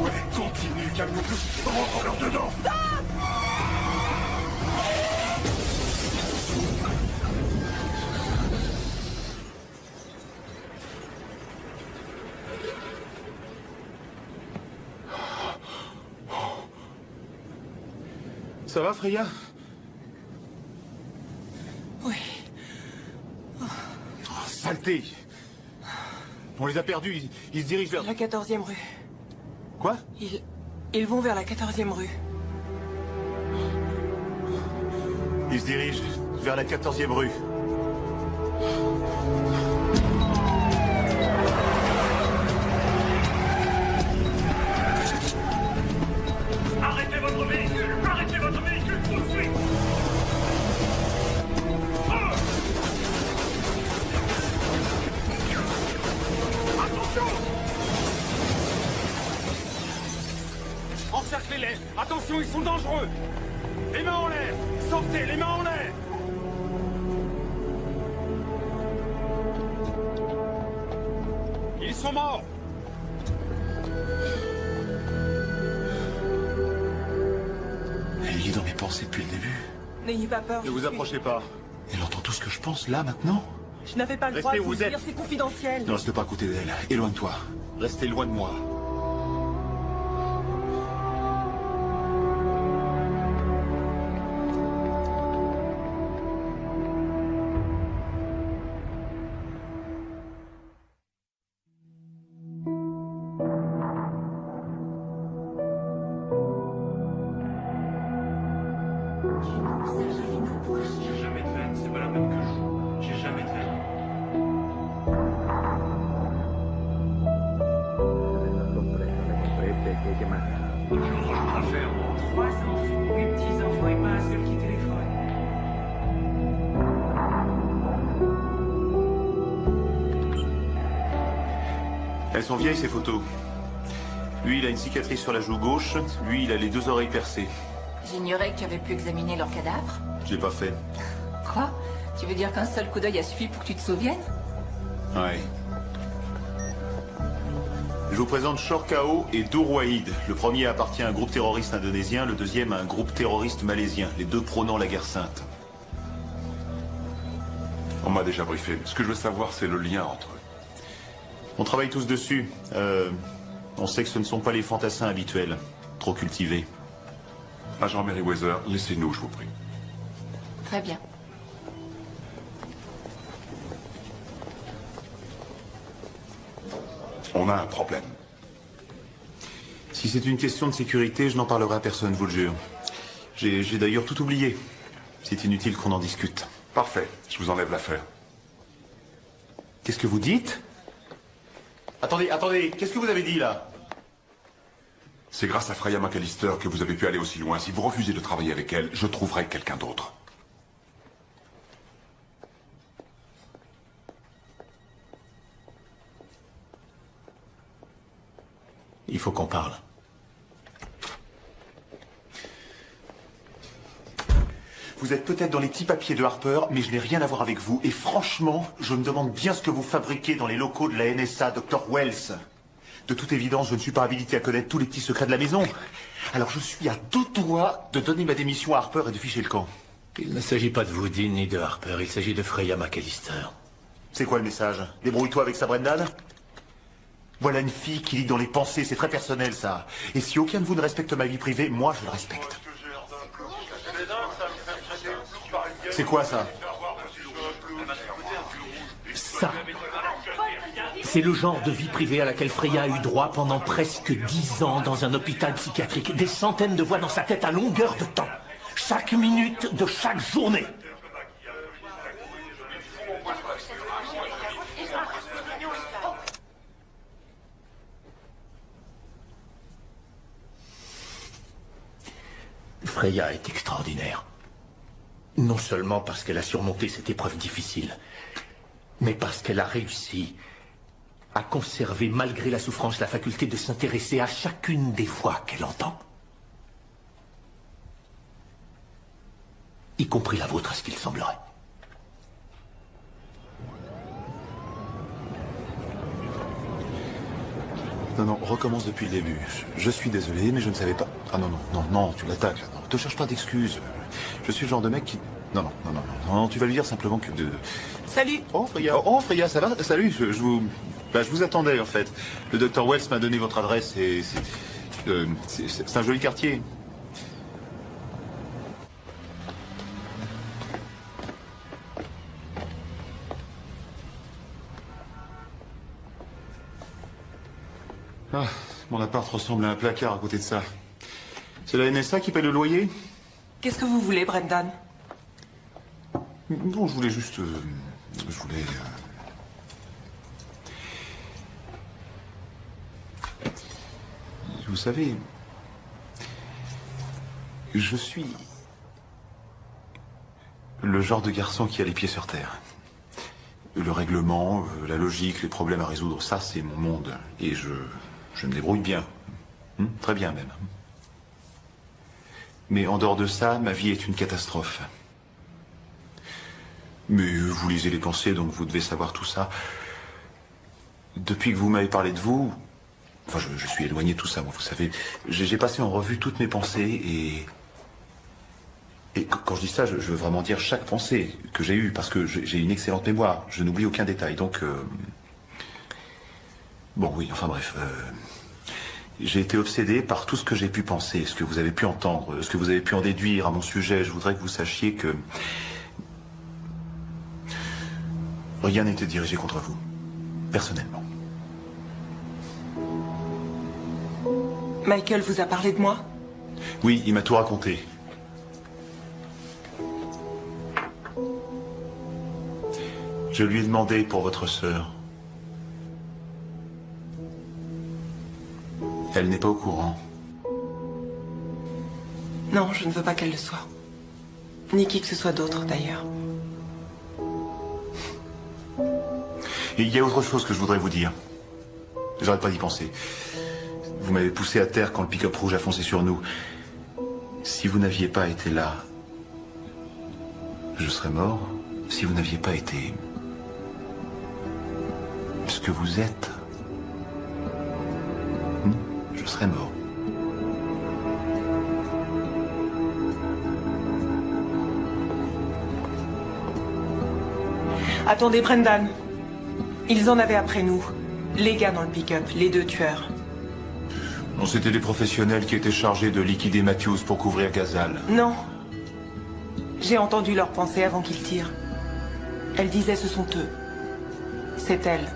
Ouais, continue, calme-nous. Rentre-leur dedans. Ça va, Freya? Oui. Oh, saleté! On les a perdus, ils se dirigent vers... La 14e rue. Quoi? Ils vont vers la 14e rue. Ils se dirigent vers la 14e rue. Arrêtez votre véhicule! Arrêtez votre véhicule tout de suite! Attention! Encerclez-les! Attention, ils sont dangereux! Les mains en l'air! Sortez, les mains en l'air! Ils sont morts! Elle est dans mes pensées depuis le début. N'ayez pas peur. Ne vous approchez pas. Elle entend tout ce que je pense là, maintenant? Je n'avais pas le droit de Restez où vous vous êtes. dire, c'est confidentiel. Ne reste pas à côté d'elle. Éloigne-toi. Restez loin de moi. J'ai jamais traîné, c'est pas la même que je joue. J'ai jamais traîné. L'autre jour, je préfère, moi. 3 enfants, 8 petits-enfants et pas un seul qui téléphone. Elles sont vieilles, ces photos. Lui, il a une cicatrice sur la joue gauche. Lui, il a les 2 oreilles percées. J'ignorais que tu avais pu examiner leur cadavre. Je l'ai pas fait. Quoi? Tu veux dire qu'un seul coup d'œil a suffi pour que tu te souviennes? Ouais. Je vous présente Shorkao et Durwahid. Le premier appartient à un groupe terroriste indonésien, le deuxième à un groupe terroriste malaisien, les deux prônant la guerre sainte. On m'a déjà briefé. Ce que je veux savoir, c'est le lien entre eux. On travaille tous dessus. On sait que ce ne sont pas les fantassins habituels, trop cultivés. Agent Merryweather, laissez-nous, je vous prie. Très bien. On a un problème. Si c'est une question de sécurité, je n'en parlerai à personne, vous le jure. J'ai d'ailleurs tout oublié. C'est inutile qu'on en discute. Parfait, je vous enlève l'affaire. Qu'est-ce que vous dites? Attendez, qu'est-ce que vous avez dit là? C'est grâce à Freya McAllister que vous avez pu aller aussi loin. Si vous refusez de travailler avec elle, je trouverai quelqu'un d'autre. Il faut qu'on parle. Vous êtes peut-être dans les petits papiers de Harper, mais je n'ai rien à voir avec vous. Et franchement, je me demande bien ce que vous fabriquez dans les locaux de la NSA, Dr. Wells. De toute évidence, je ne suis pas habilité à connaître tous les petits secrets de la maison. Alors je suis à deux doigts de donner ma démission à Harper et de ficher le camp. Il ne s'agit pas de vous, Dean, ni de Harper. Il s'agit de Freya McAllister. C'est quoi le message? Débrouille-toi avec ça, Brendan. Voilà une fille qui lit dans les pensées, c'est très personnel ça. Et si aucun de vous ne respecte ma vie privée, moi je le respecte. C'est quoi ça? Ça, c'est le genre de vie privée à laquelle Freya a eu droit pendant presque 10 ans dans un hôpital psychiatrique. Des centaines de voix dans sa tête à longueur de temps. Chaque minute de chaque journée. Freya est extraordinaire. Non seulement parce qu'elle a surmonté cette épreuve difficile, mais parce qu'elle a réussi à conserver, malgré la souffrance, la faculté de s'intéresser à chacune des voix qu'elle entend. Y compris la vôtre, à ce qu'il semblerait. Non, non, recommence depuis le début. Je suis désolé, mais je ne savais pas... Ah non, non, non, non, tu l'attaques. Non, ne te cherche pas d'excuses. Je suis le genre de mec qui... Non, non, non, non, non, non, tu vas lui dire simplement que... Salut. Oh, Freya, ça va? Salut, je vous attendais, en fait. Le Dr. Wells m'a donné votre adresse et c'est un joli quartier. Ah, mon appart ressemble à un placard à côté de ça. C'est la NSA qui paye le loyer? Qu'est-ce que vous voulez, Brendan? Non, je voulais juste... je voulais... Vous savez... Je suis... le genre de garçon qui a les pieds sur terre. Le règlement, la logique, les problèmes à résoudre, ça c'est mon monde. Et je me débrouille bien. Très bien même. Mais en dehors de ça, ma vie est une catastrophe. Mais vous lisez les pensées, donc vous devez savoir tout ça. Depuis que vous m'avez parlé de vous... Enfin, je suis éloigné de tout ça, moi, vous savez. J'ai passé en revue toutes mes pensées et quand je dis ça, je veux vraiment dire chaque pensée que j'ai eue, parce que j'ai une excellente mémoire. Je n'oublie aucun détail, donc... Bon, oui, enfin bref... J'ai été obsédé par tout ce que j'ai pu penser, ce que vous avez pu entendre, ce que vous avez pu en déduire à mon sujet. Je voudrais que vous sachiez que... rien n'était dirigé contre vous, personnellement. Michael vous a parlé de moi? Oui, il m'a tout raconté. Je lui ai demandé pour votre sœur. Elle n'est pas au courant. Non, je ne veux pas qu'elle le soit. Ni qui que ce soit d'autre, d'ailleurs. Et il y a autre chose que je voudrais vous dire. J'arrête pas d'y penser. Vous m'avez poussé à terre quand le pick-up rouge a foncé sur nous. Si vous n'aviez pas été là, je serais mort. Si vous n'aviez pas été ce que vous êtes, je serais mort. Attendez, Brendan. Ils en avaient après nous. Les gars dans le pick-up, les deux tueurs. Non, c'était des professionnels qui étaient chargés de liquider Matthews pour couvrir Gazal. Non. J'ai entendu leurs pensées avant qu'ils tirent. Elle disait ce sont eux. C'est elle.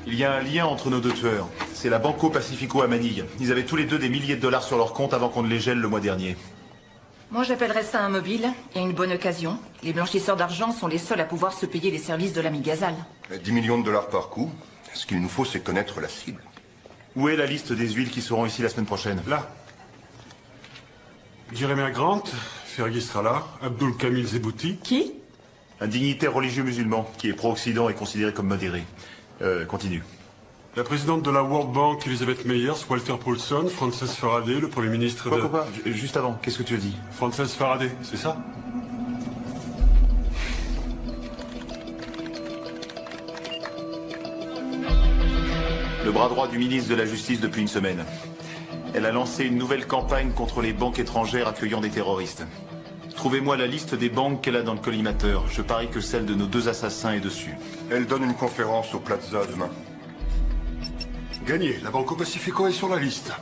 Il y a un lien entre nos deux tueurs. C'est la Banco Pacifico à Manille. Ils avaient tous les deux des milliers de dollars sur leur compte avant qu'on ne les gèle le mois dernier. Moi, j'appellerais ça un mobile et une bonne occasion. Les blanchisseurs d'argent sont les seuls à pouvoir se payer les services de l'ami Gazal. 10 millions de dollars par coup. Ce qu'il nous faut, c'est connaître la cible. Où est la liste des huiles qui seront ici la semaine prochaine? Là. Jeremiah Grant, Fergie sera là, Abdul Kamil Zebouti. Qui? Un dignitaire religieux musulman qui est pro-Occident et considéré comme modéré. Continue. La présidente de la World Bank, Elizabeth Meyers, Walter Paulson, Frances Faraday, le Premier ministre de... Quoi, juste avant, qu'est-ce que tu as dit? Frances Faraday, c'est ça? Le bras droit du ministre de la Justice depuis une semaine. Elle a lancé une nouvelle campagne contre les banques étrangères accueillant des terroristes. Trouvez-moi la liste des banques qu'elle a dans le collimateur. Je parie que celle de nos 2 assassins est dessus. Elle donne une conférence au Plaza demain. Gagné, la Banco Pacifico est sur la liste.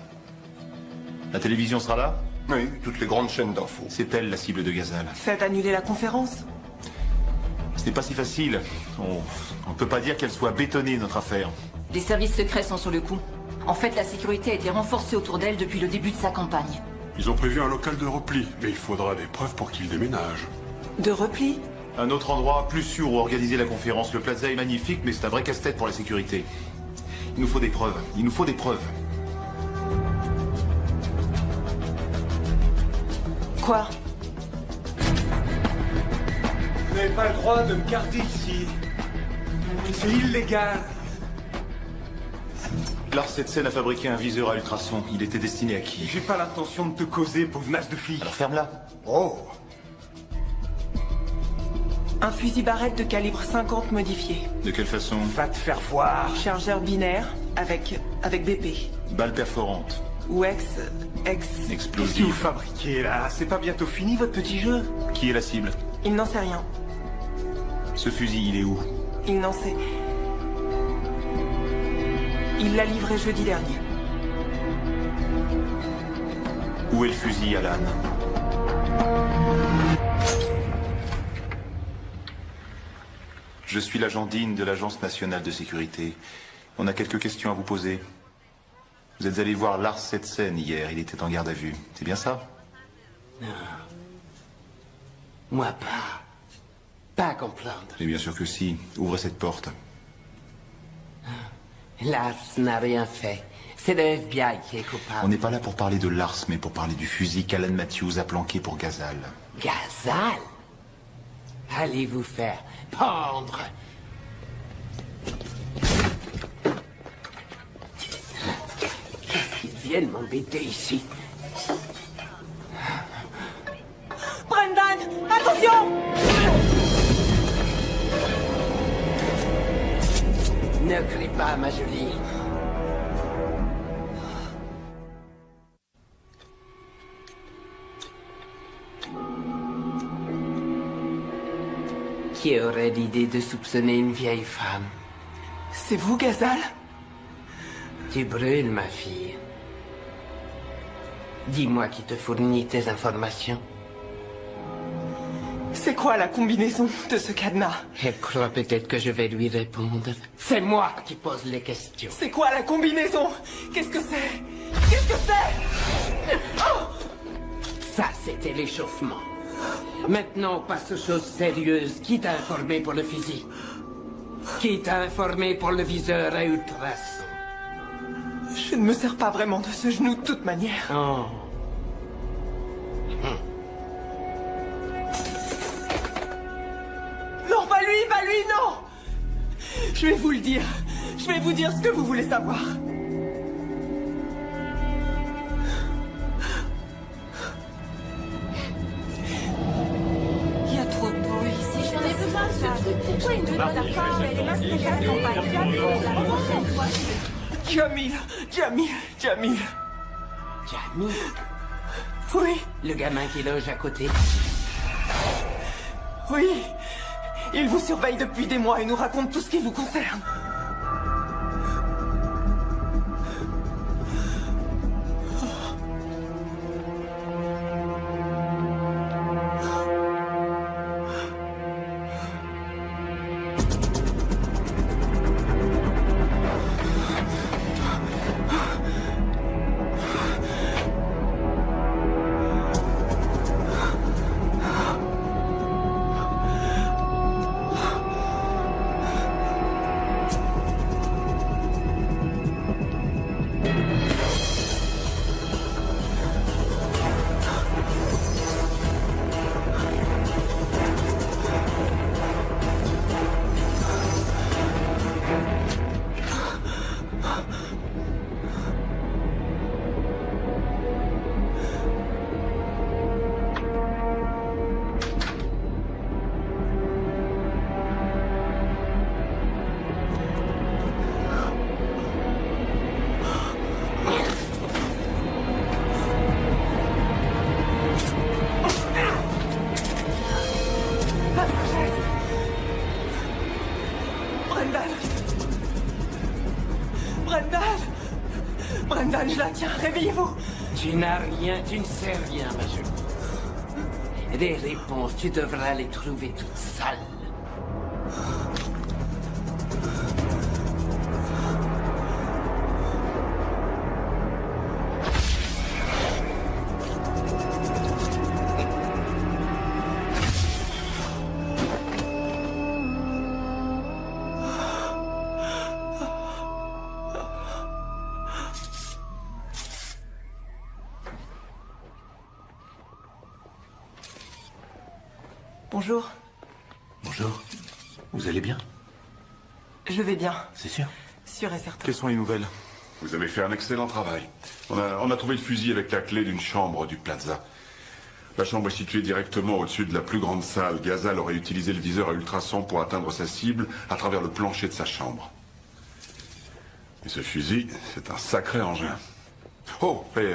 La télévision sera là? Oui, toutes les grandes chaînes d'infos. C'est elle la cible de Ghazal. Faites annuler la conférence. Ce n'est pas si facile. On ne peut pas dire qu'elle soit bétonnée, notre affaire. Les services secrets sont sur le coup. En fait, la sécurité a été renforcée autour d'elle depuis le début de sa campagne. Ils ont prévu un local de repli, mais il faudra des preuves pour qu'ils déménagent. De repli? Un autre endroit plus sûr où organiser la conférence. Le Plaza est magnifique, mais c'est un vrai casse-tête pour la sécurité. Il nous faut des preuves. Il nous faut des preuves. Quoi? Vous n'avez pas le droit de me garder ici. C'est illégal. Lars Setsen a fabriqué un viseur à ultrasons. Il était destiné à qui? J'ai pas l'intention de te causer, pauvre naze de fille. Alors ferme-la. Oh. Un fusil barrette de calibre 50 modifié. De quelle façon? Va te faire voir. Chargeur binaire avec BP. Balle perforante. Ou Qu'est-ce que explosive. vous fabriquez là? C'est pas bientôt fini votre petit jeu? Qui est la cible? Il n'en sait rien. Ce fusil, il est où? Il n'en sait. Il l'a livré jeudi dernier. Où est le fusil, Alan? Je suis l'agent Dean de l'Agence nationale de sécurité. On a quelques questions à vous poser. Vous êtes allé voir Lars Setsen hier, il était en garde à vue. C'est bien ça? Non. Moi pas. Pas à comprendre. Mais bien sûr que si. Ouvrez cette porte. Lars n'a rien fait. C'est le FBI qui est coupable. On n'est pas là pour parler de Lars, mais pour parler du fusil qu'Alan Matthews a planqué pour Ghazal. Ghazal? Allez vous faire pendre. Ils viennent m'embêter ici. Brendan, attention! Ne crie pas, ma jolie. Qui aurait l'idée de soupçonner une vieille femme? C'est vous, Ghazal? Tu brûles, ma fille. Dis-moi qui te fournit tes informations. C'est quoi la combinaison de ce cadenas? Elle croit peut-être que je vais lui répondre. C'est moi qui pose les questions. C'est quoi la combinaison? Qu'est-ce que c'est? Qu'est-ce que c'est? Oh! Ça, c'était l'échauffement. Maintenant, on passe aux choses sérieuses. Qui t'a informé pour le fusil? Qui t'a informé pour le viseur à ultrasons? Je ne me sers pas vraiment de ce genou de toute manière. Oh. Non, pas lui, non! Je vais vous le dire. Je vais vous dire ce que vous voulez savoir. Il y a trop de bruit ici. J'en ai besoin de ce truc. Pourquoi il ne nous a pas envoyé les masques de la campagne? Jamil. Jamil? Oui. Le gamin qui loge à côté. Oui. Il vous surveille depuis des mois et nous raconte tout ce qui vous concerne. Angela, tiens, réveillez-vous. Tu n'as rien, tu ne sais rien, ma jolie. Des réponses, tu devras les trouver toutes seules. Bonjour. Bonjour. Vous allez bien? Je vais bien. C'est sûr? Sûr et certain. Quelles sont les nouvelles? Vous avez fait un excellent travail. On a trouvé le fusil avec la clé d'une chambre du Plaza. La chambre est située directement au-dessus de la plus grande salle. Ghazal aurait utilisé le viseur à ultrasons pour atteindre sa cible à travers le plancher de sa chambre. Et ce fusil, c'est un sacré engin. Oh, et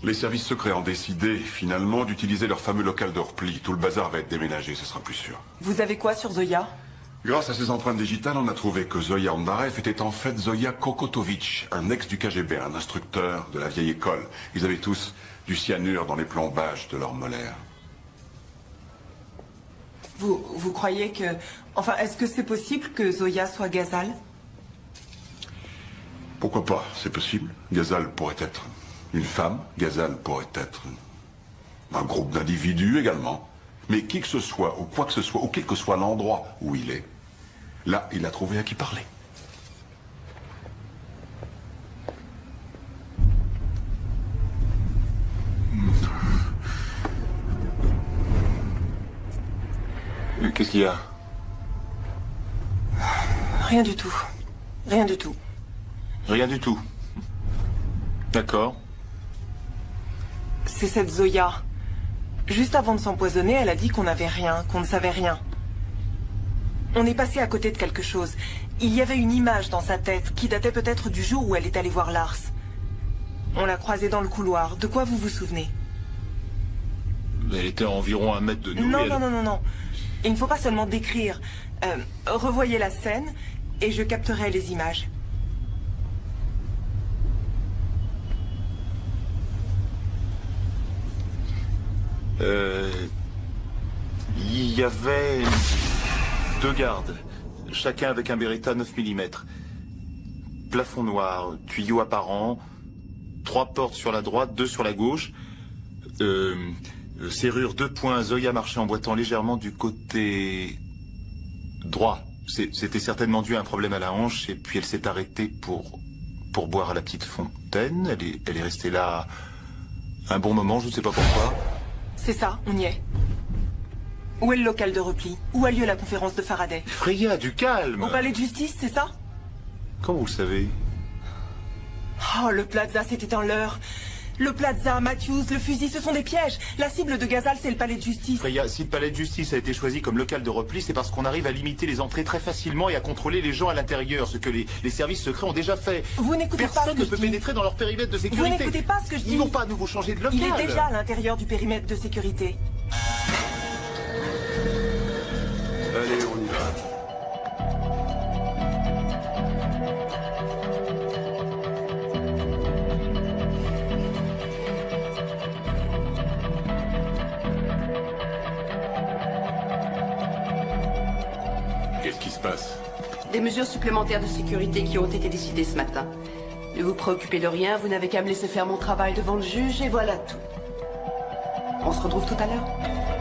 les services secrets ont décidé, finalement, d'utiliser leur fameux local de repli. Tout le bazar va être déménagé, ce sera plus sûr. Vous avez quoi sur Zoya? Grâce à ces empreintes digitales, on a trouvé que Zoya Ondarev était en fait Zoya Kokotovic, un ex du KGB, un instructeur de la vieille école. Ils avaient tous du cyanure dans les plombages de leurs molaires. Vous croyez que... Enfin, est-ce que c'est possible que Zoya soit Ghazal? Pourquoi pas, c'est possible. Ghazal pourrait être une femme, Ghazal pourrait être un groupe d'individus également. Mais qui que ce soit, ou quoi que ce soit, ou quel que soit l'endroit où il est, là, il a trouvé à qui parler. Qu'est-ce qu'il y a? Rien du tout. Rien du tout. Rien du tout. D'accord. C'est cette Zoya. Juste avant de s'empoisonner, elle a dit qu'on n'avait rien, qu'on ne savait rien. On est passé à côté de quelque chose. Il y avait une image dans sa tête qui datait peut-être du jour où elle est allée voir Lars. On l'a croisée dans le couloir. De quoi vous vous souvenez? Elle était à environ 1 mètre de nous. Non, non, non, non, non. Il ne faut pas seulement décrire. Revoyez la scène et je capterai les images. Il y avait 2 gardes, chacun avec un Beretta 9 mm. Plafond noir, tuyau apparent, 3 portes sur la droite, 2 sur la gauche. Serrure 2 points, Zoya marchait en boitant légèrement du côté droit. C'était certainement dû à un problème à la hanche, et puis elle s'est arrêtée pour boire à la petite fontaine. Elle est restée là un bon moment, je ne sais pas pourquoi. C'est ça, on y est. Où est le local de repli? Où a lieu la conférence de Faraday? Freya, du calme! Au palais de justice, c'est ça? Comment vous le savez? Oh, le Plaza, c'était un leurre. Le Plaza, Matthews, le fusil, ce sont des pièges. La cible de Ghazal, c'est le palais de justice. Freya, si le palais de justice a été choisi comme local de repli, c'est parce qu'on arrive à limiter les entrées très facilement et à contrôler les gens à l'intérieur, ce que les services secrets ont déjà fait. Vous n'écoutez pas ce que je dis. Personne ne peut pénétrer dans leur périmètre de sécurité. Vous n'écoutez pas ce que je dis. Ils n'ont pas à nouveau changer de local. Il est déjà à l'intérieur du périmètre de sécurité. Allez, on y va. Qu'est-ce qui se passe? Des mesures supplémentaires de sécurité qui ont été décidées ce matin. Ne vous préoccupez de rien, vous n'avez qu'à me laisser faire mon travail devant le juge et voilà tout. On se retrouve tout à l'heure?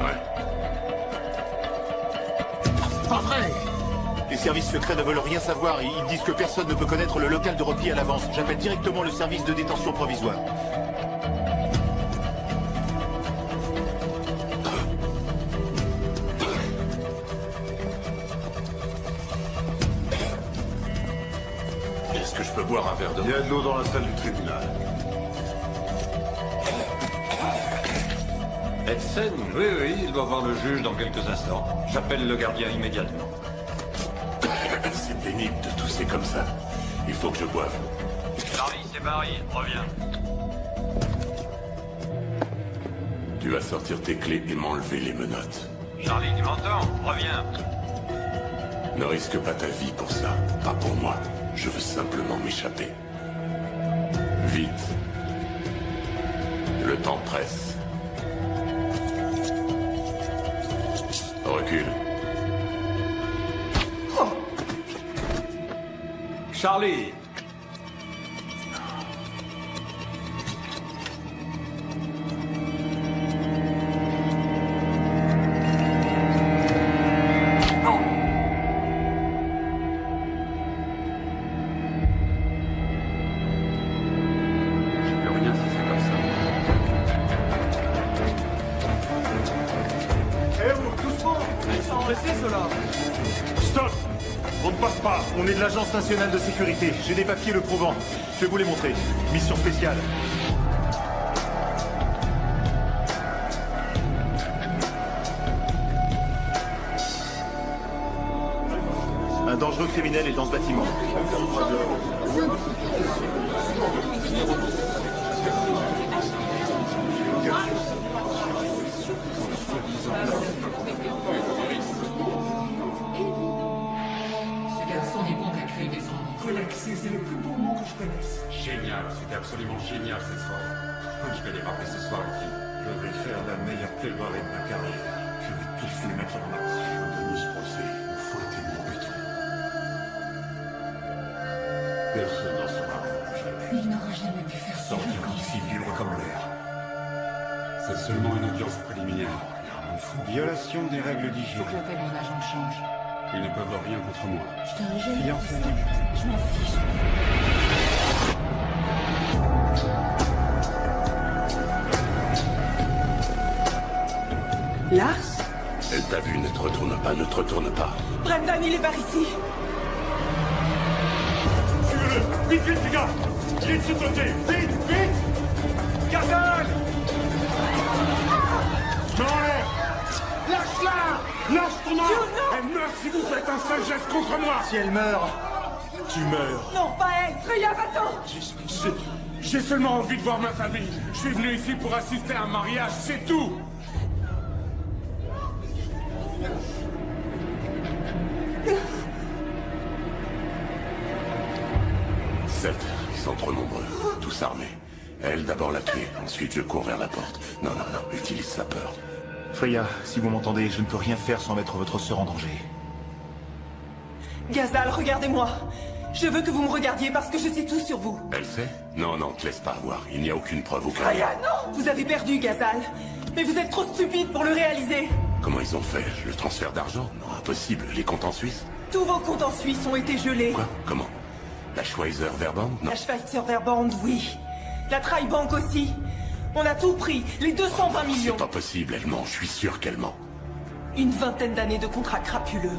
Ouais. Pas vrai! Les services secrets ne veulent rien savoir et ils disent que personne ne peut connaître le local de repli à l'avance. J'appelle directement le service de détention provisoire. Est-ce que je peux boire un verre d'eau? Il y a de l'eau dans la salle du tribunal. Edson? Oui, il doit voir le juge dans quelques instants. J'appelle le gardien immédiatement. C'est pénible de tousser comme ça. Il faut que je boive. Charlie, c'est Barry, reviens. Tu vas sortir tes clés et m'enlever les menottes. Charlie, tu m'entends? Reviens. Ne risque pas ta vie pour ça. Pas pour moi. Je veux simplement m'échapper. Vite. Le temps presse. Recule. Oh. Charlie! Stop! On ne passe pas. On est de l'Agence nationale de sécurité. J'ai des papiers le prouvant. Je vais vous les montrer. Mission spéciale. Un dangereux criminel est dans ce bâtiment. Ce garçon est bon à créer des ennuis. Relaxé, c'est le plus beau mot que je connaisse. Génial, c'était absolument génial cette soirée. Je vais les rappeler ce soir, les filles. Je vais faire la meilleure plaidoirie de ma carrière. Je vais tous les mettre en marche. Je gagne ce procès, il faut tellement en béton. Personne n'en saura rien. Puis il n'aura jamais pu faire ça. Sortir d'ici libre comme l'air. C'est seulement une audience préliminaire. Rien de fou. Violation des règles d'hygiène. Faut que j'appelle mon agent de change. Ils ne peuvent rien contre moi. Je t'aurais jamais dit ça. Je m'en fiche. Lars? Elle t'a vu, ne te retourne pas, ne te retourne pas. Brendan, il est par ici. Suivez-le! Vite, vite, les gars! Il est de ce côté! Vite, vite! Gazelle! Non, allez! Lâche-la! Lâche ton arme! Elle meurt si vous faites un seul geste contre moi! Si elle meurt, tu meurs. Non, pas elle! Freya, va-t'en! J'ai seulement envie de voir ma famille. Je suis venu ici pour assister à un mariage, c'est tout! Ils sont trop nombreux, tous armés. Elle, d'abord la tuer, ensuite je cours vers la porte. Non, non, non, utilise sa peur. Freya, si vous m'entendez, je ne peux rien faire sans mettre votre sœur en danger. Gazal, regardez-moi. Je veux que vous me regardiez parce que je sais tout sur vous. Elle sait? Non, non, te laisse pas avoir. Il n'y a aucune preuve au cas. Freya, non! Vous avez perdu, Gazal. Mais vous êtes trop stupide pour le réaliser. Comment ils ont fait? Le transfert d'argent? Non, impossible. Les comptes en Suisse? Tous vos comptes en Suisse ont été gelés. Quoi? Comment? La Schweizer Verband? Non. La Schweizer Verband, oui. La Tribank aussi. On a tout pris, les 220 millions. C'est pas possible, elle ment, je suis sûr qu'elle ment. Une vingtaine d'années de contrats crapuleux.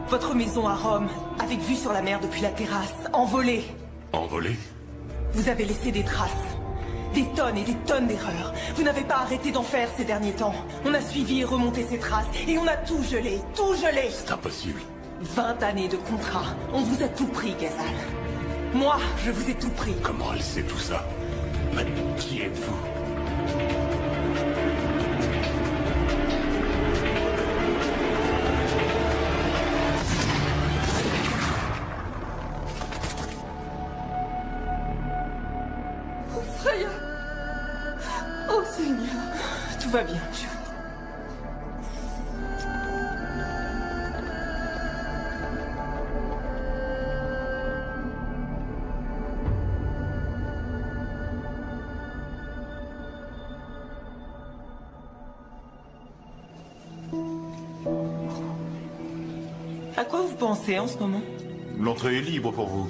Votre maison à Rome, avec vue sur la mer depuis la terrasse, envolée. Envolée? Vous avez laissé des traces. Des tonnes et des tonnes d'erreurs. Vous n'avez pas arrêté d'en faire ces derniers temps. On a suivi et remonté ces traces, et on a tout gelé, tout gelé. C'est impossible. 20 années de contrat. On vous a tout pris, Gazal. Moi, je vous ai tout pris. Comment elle sait tout ça? Mais qui êtes-vous? Oh, Freya. Oh, Seigneur. Tout va bien, June. À quoi vous pensez en ce moment? L'entrée est libre pour vous.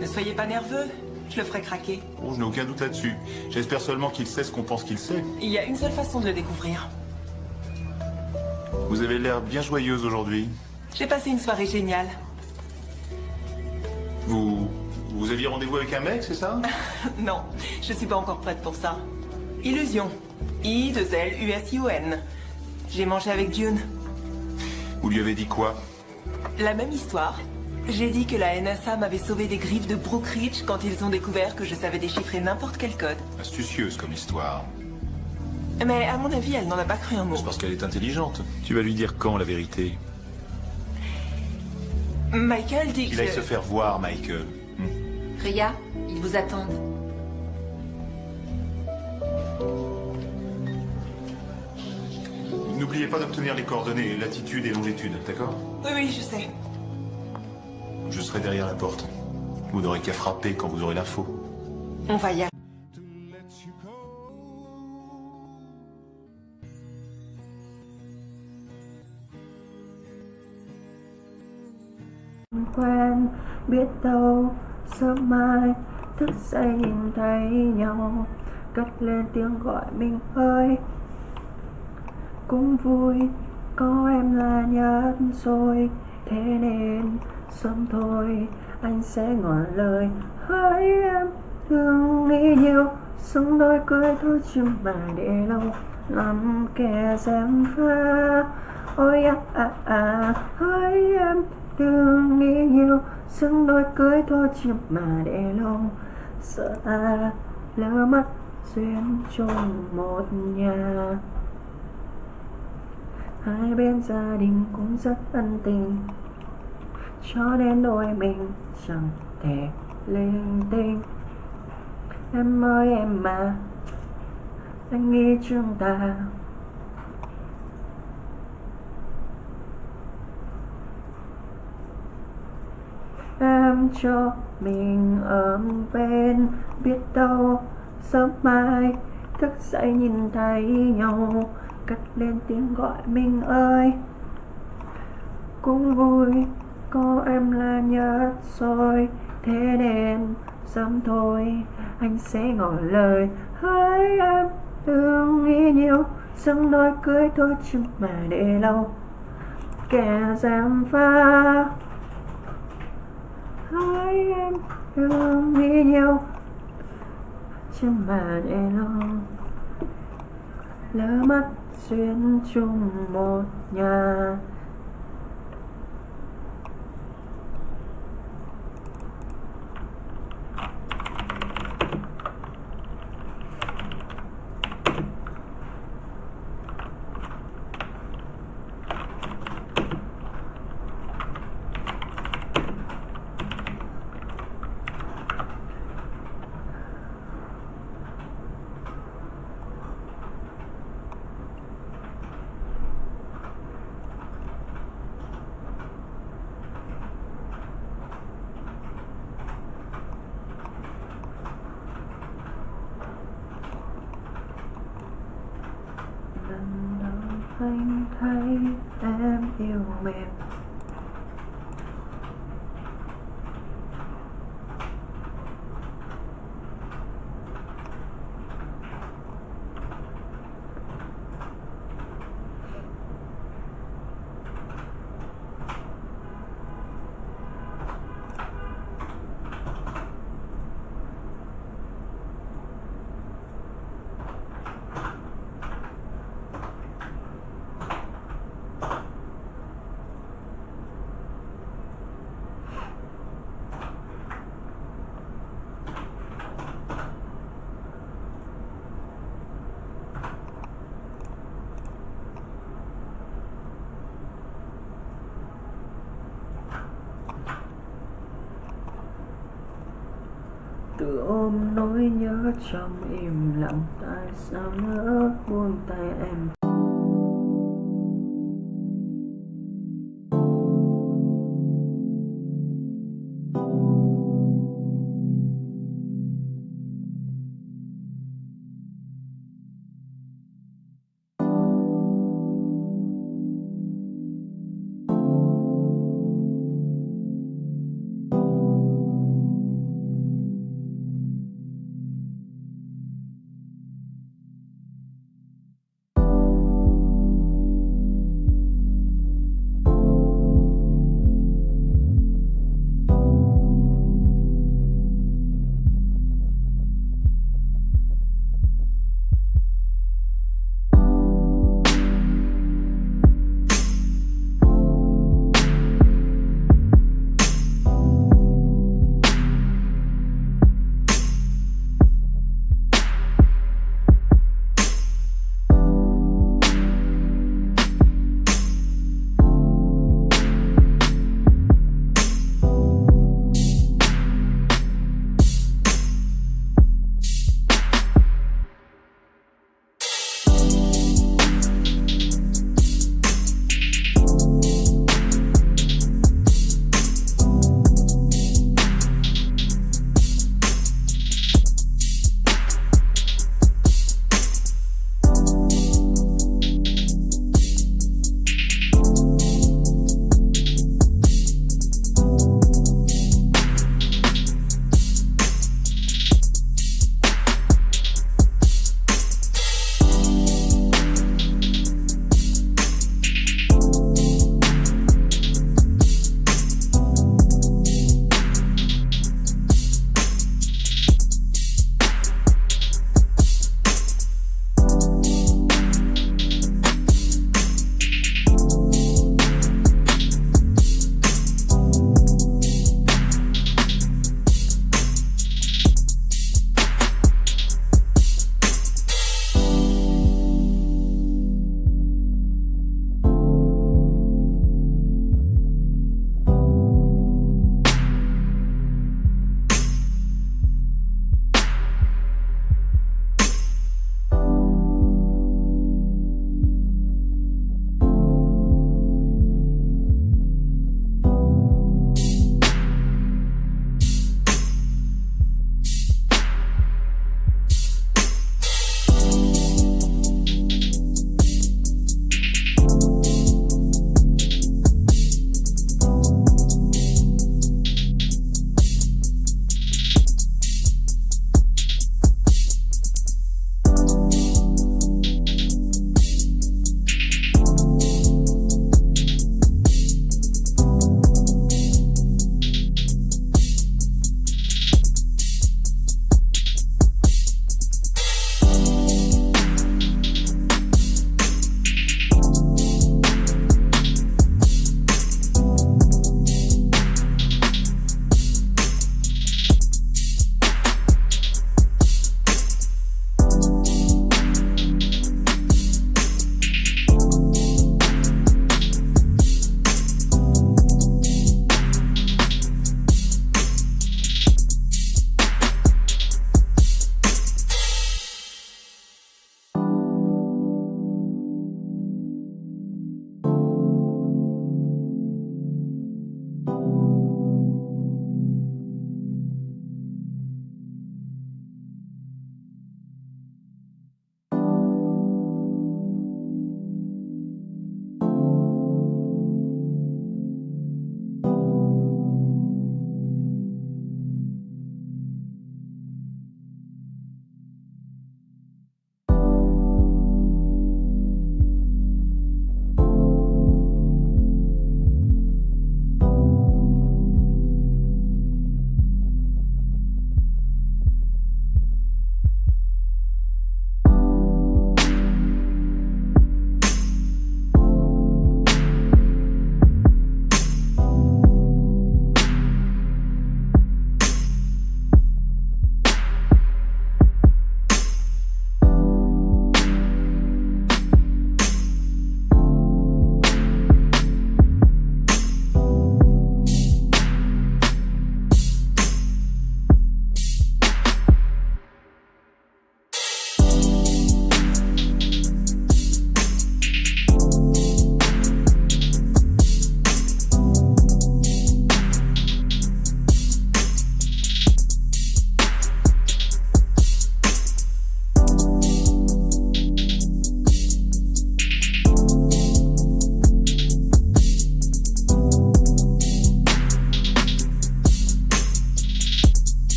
Ne soyez pas nerveux, je le ferai craquer. Oh, je n'ai aucun doute là-dessus. J'espère seulement qu'il sait ce qu'on pense qu'il sait. Il y a une seule façon de le découvrir. Vous avez l'air bien joyeuse aujourd'hui. J'ai passé une soirée géniale. Vous aviez rendez-vous avec un mec, c'est ça? Non, je suis pas encore prête pour ça. Illusion. I-2-L-U-S-I-O-N. J'ai mangé avec Dune. Vous lui avez dit quoi? La même histoire. J'ai dit que la NSA m'avait sauvé des griffes de Brookridge quand ils ont découvert que je savais déchiffrer n'importe quel code. Astucieuse comme histoire. Mais à mon avis, elle n'en a pas cru un mot. C'est parce qu'elle est intelligente. Tu vas lui dire quand la vérité? Michael dit qu'il aille se faire voir, Michael. Freya, ils vous attendent. N'oubliez pas d'obtenir les coordonnées, latitude et longitude, d'accord? Oui, oui, je sais. Je serai derrière la porte. Vous n'aurez qu'à frapper quand vous aurez l'info. On va y aller. Quen biết đâu sớm mai thức dậy nhìn thấy nhau, cất lên tiếng gọi mình ơi. Cũng vui có em là nhất rồi, thế nên sớm thôi anh sẽ ngỏ lời. Hỡi em đừng nghĩ nhiều, sống đôi cưới thôi chứ mà để lâu làm kẻ gièm pha. Ôi hỡi em đừng nghĩ nhiều, sống đôi cưới thôi chứ mà để lâu, sợ ta lỡ mất duyên chung một nhà. Hai bên gia đình cũng rất ân tình, cho nên đôi mình chẳng thể linh tinh. Em ơi em mà, anh nghĩ chúng ta em cho mình ấm bên, biết đâu sớm mai thức dậy nhìn thấy nhau, cất lên tiếng gọi mình ơi. Cũng vui có em là nhất rồi, thế nên sớm thôi anh sẽ ngỏ lời. Hỡi em đừng nghĩ nhiều, sống đôi cưới thôi chứ mà để lâu kẻ gièm pha. Hỡi em đừng nghĩ nhiều, chứ mà để lâu lỡ mất duyên chung một nhà. Lần đầu anh thấy em yêu mềm, tự ôm nỗi nhớ trong im lặng. Tại sao nỡ buông tay em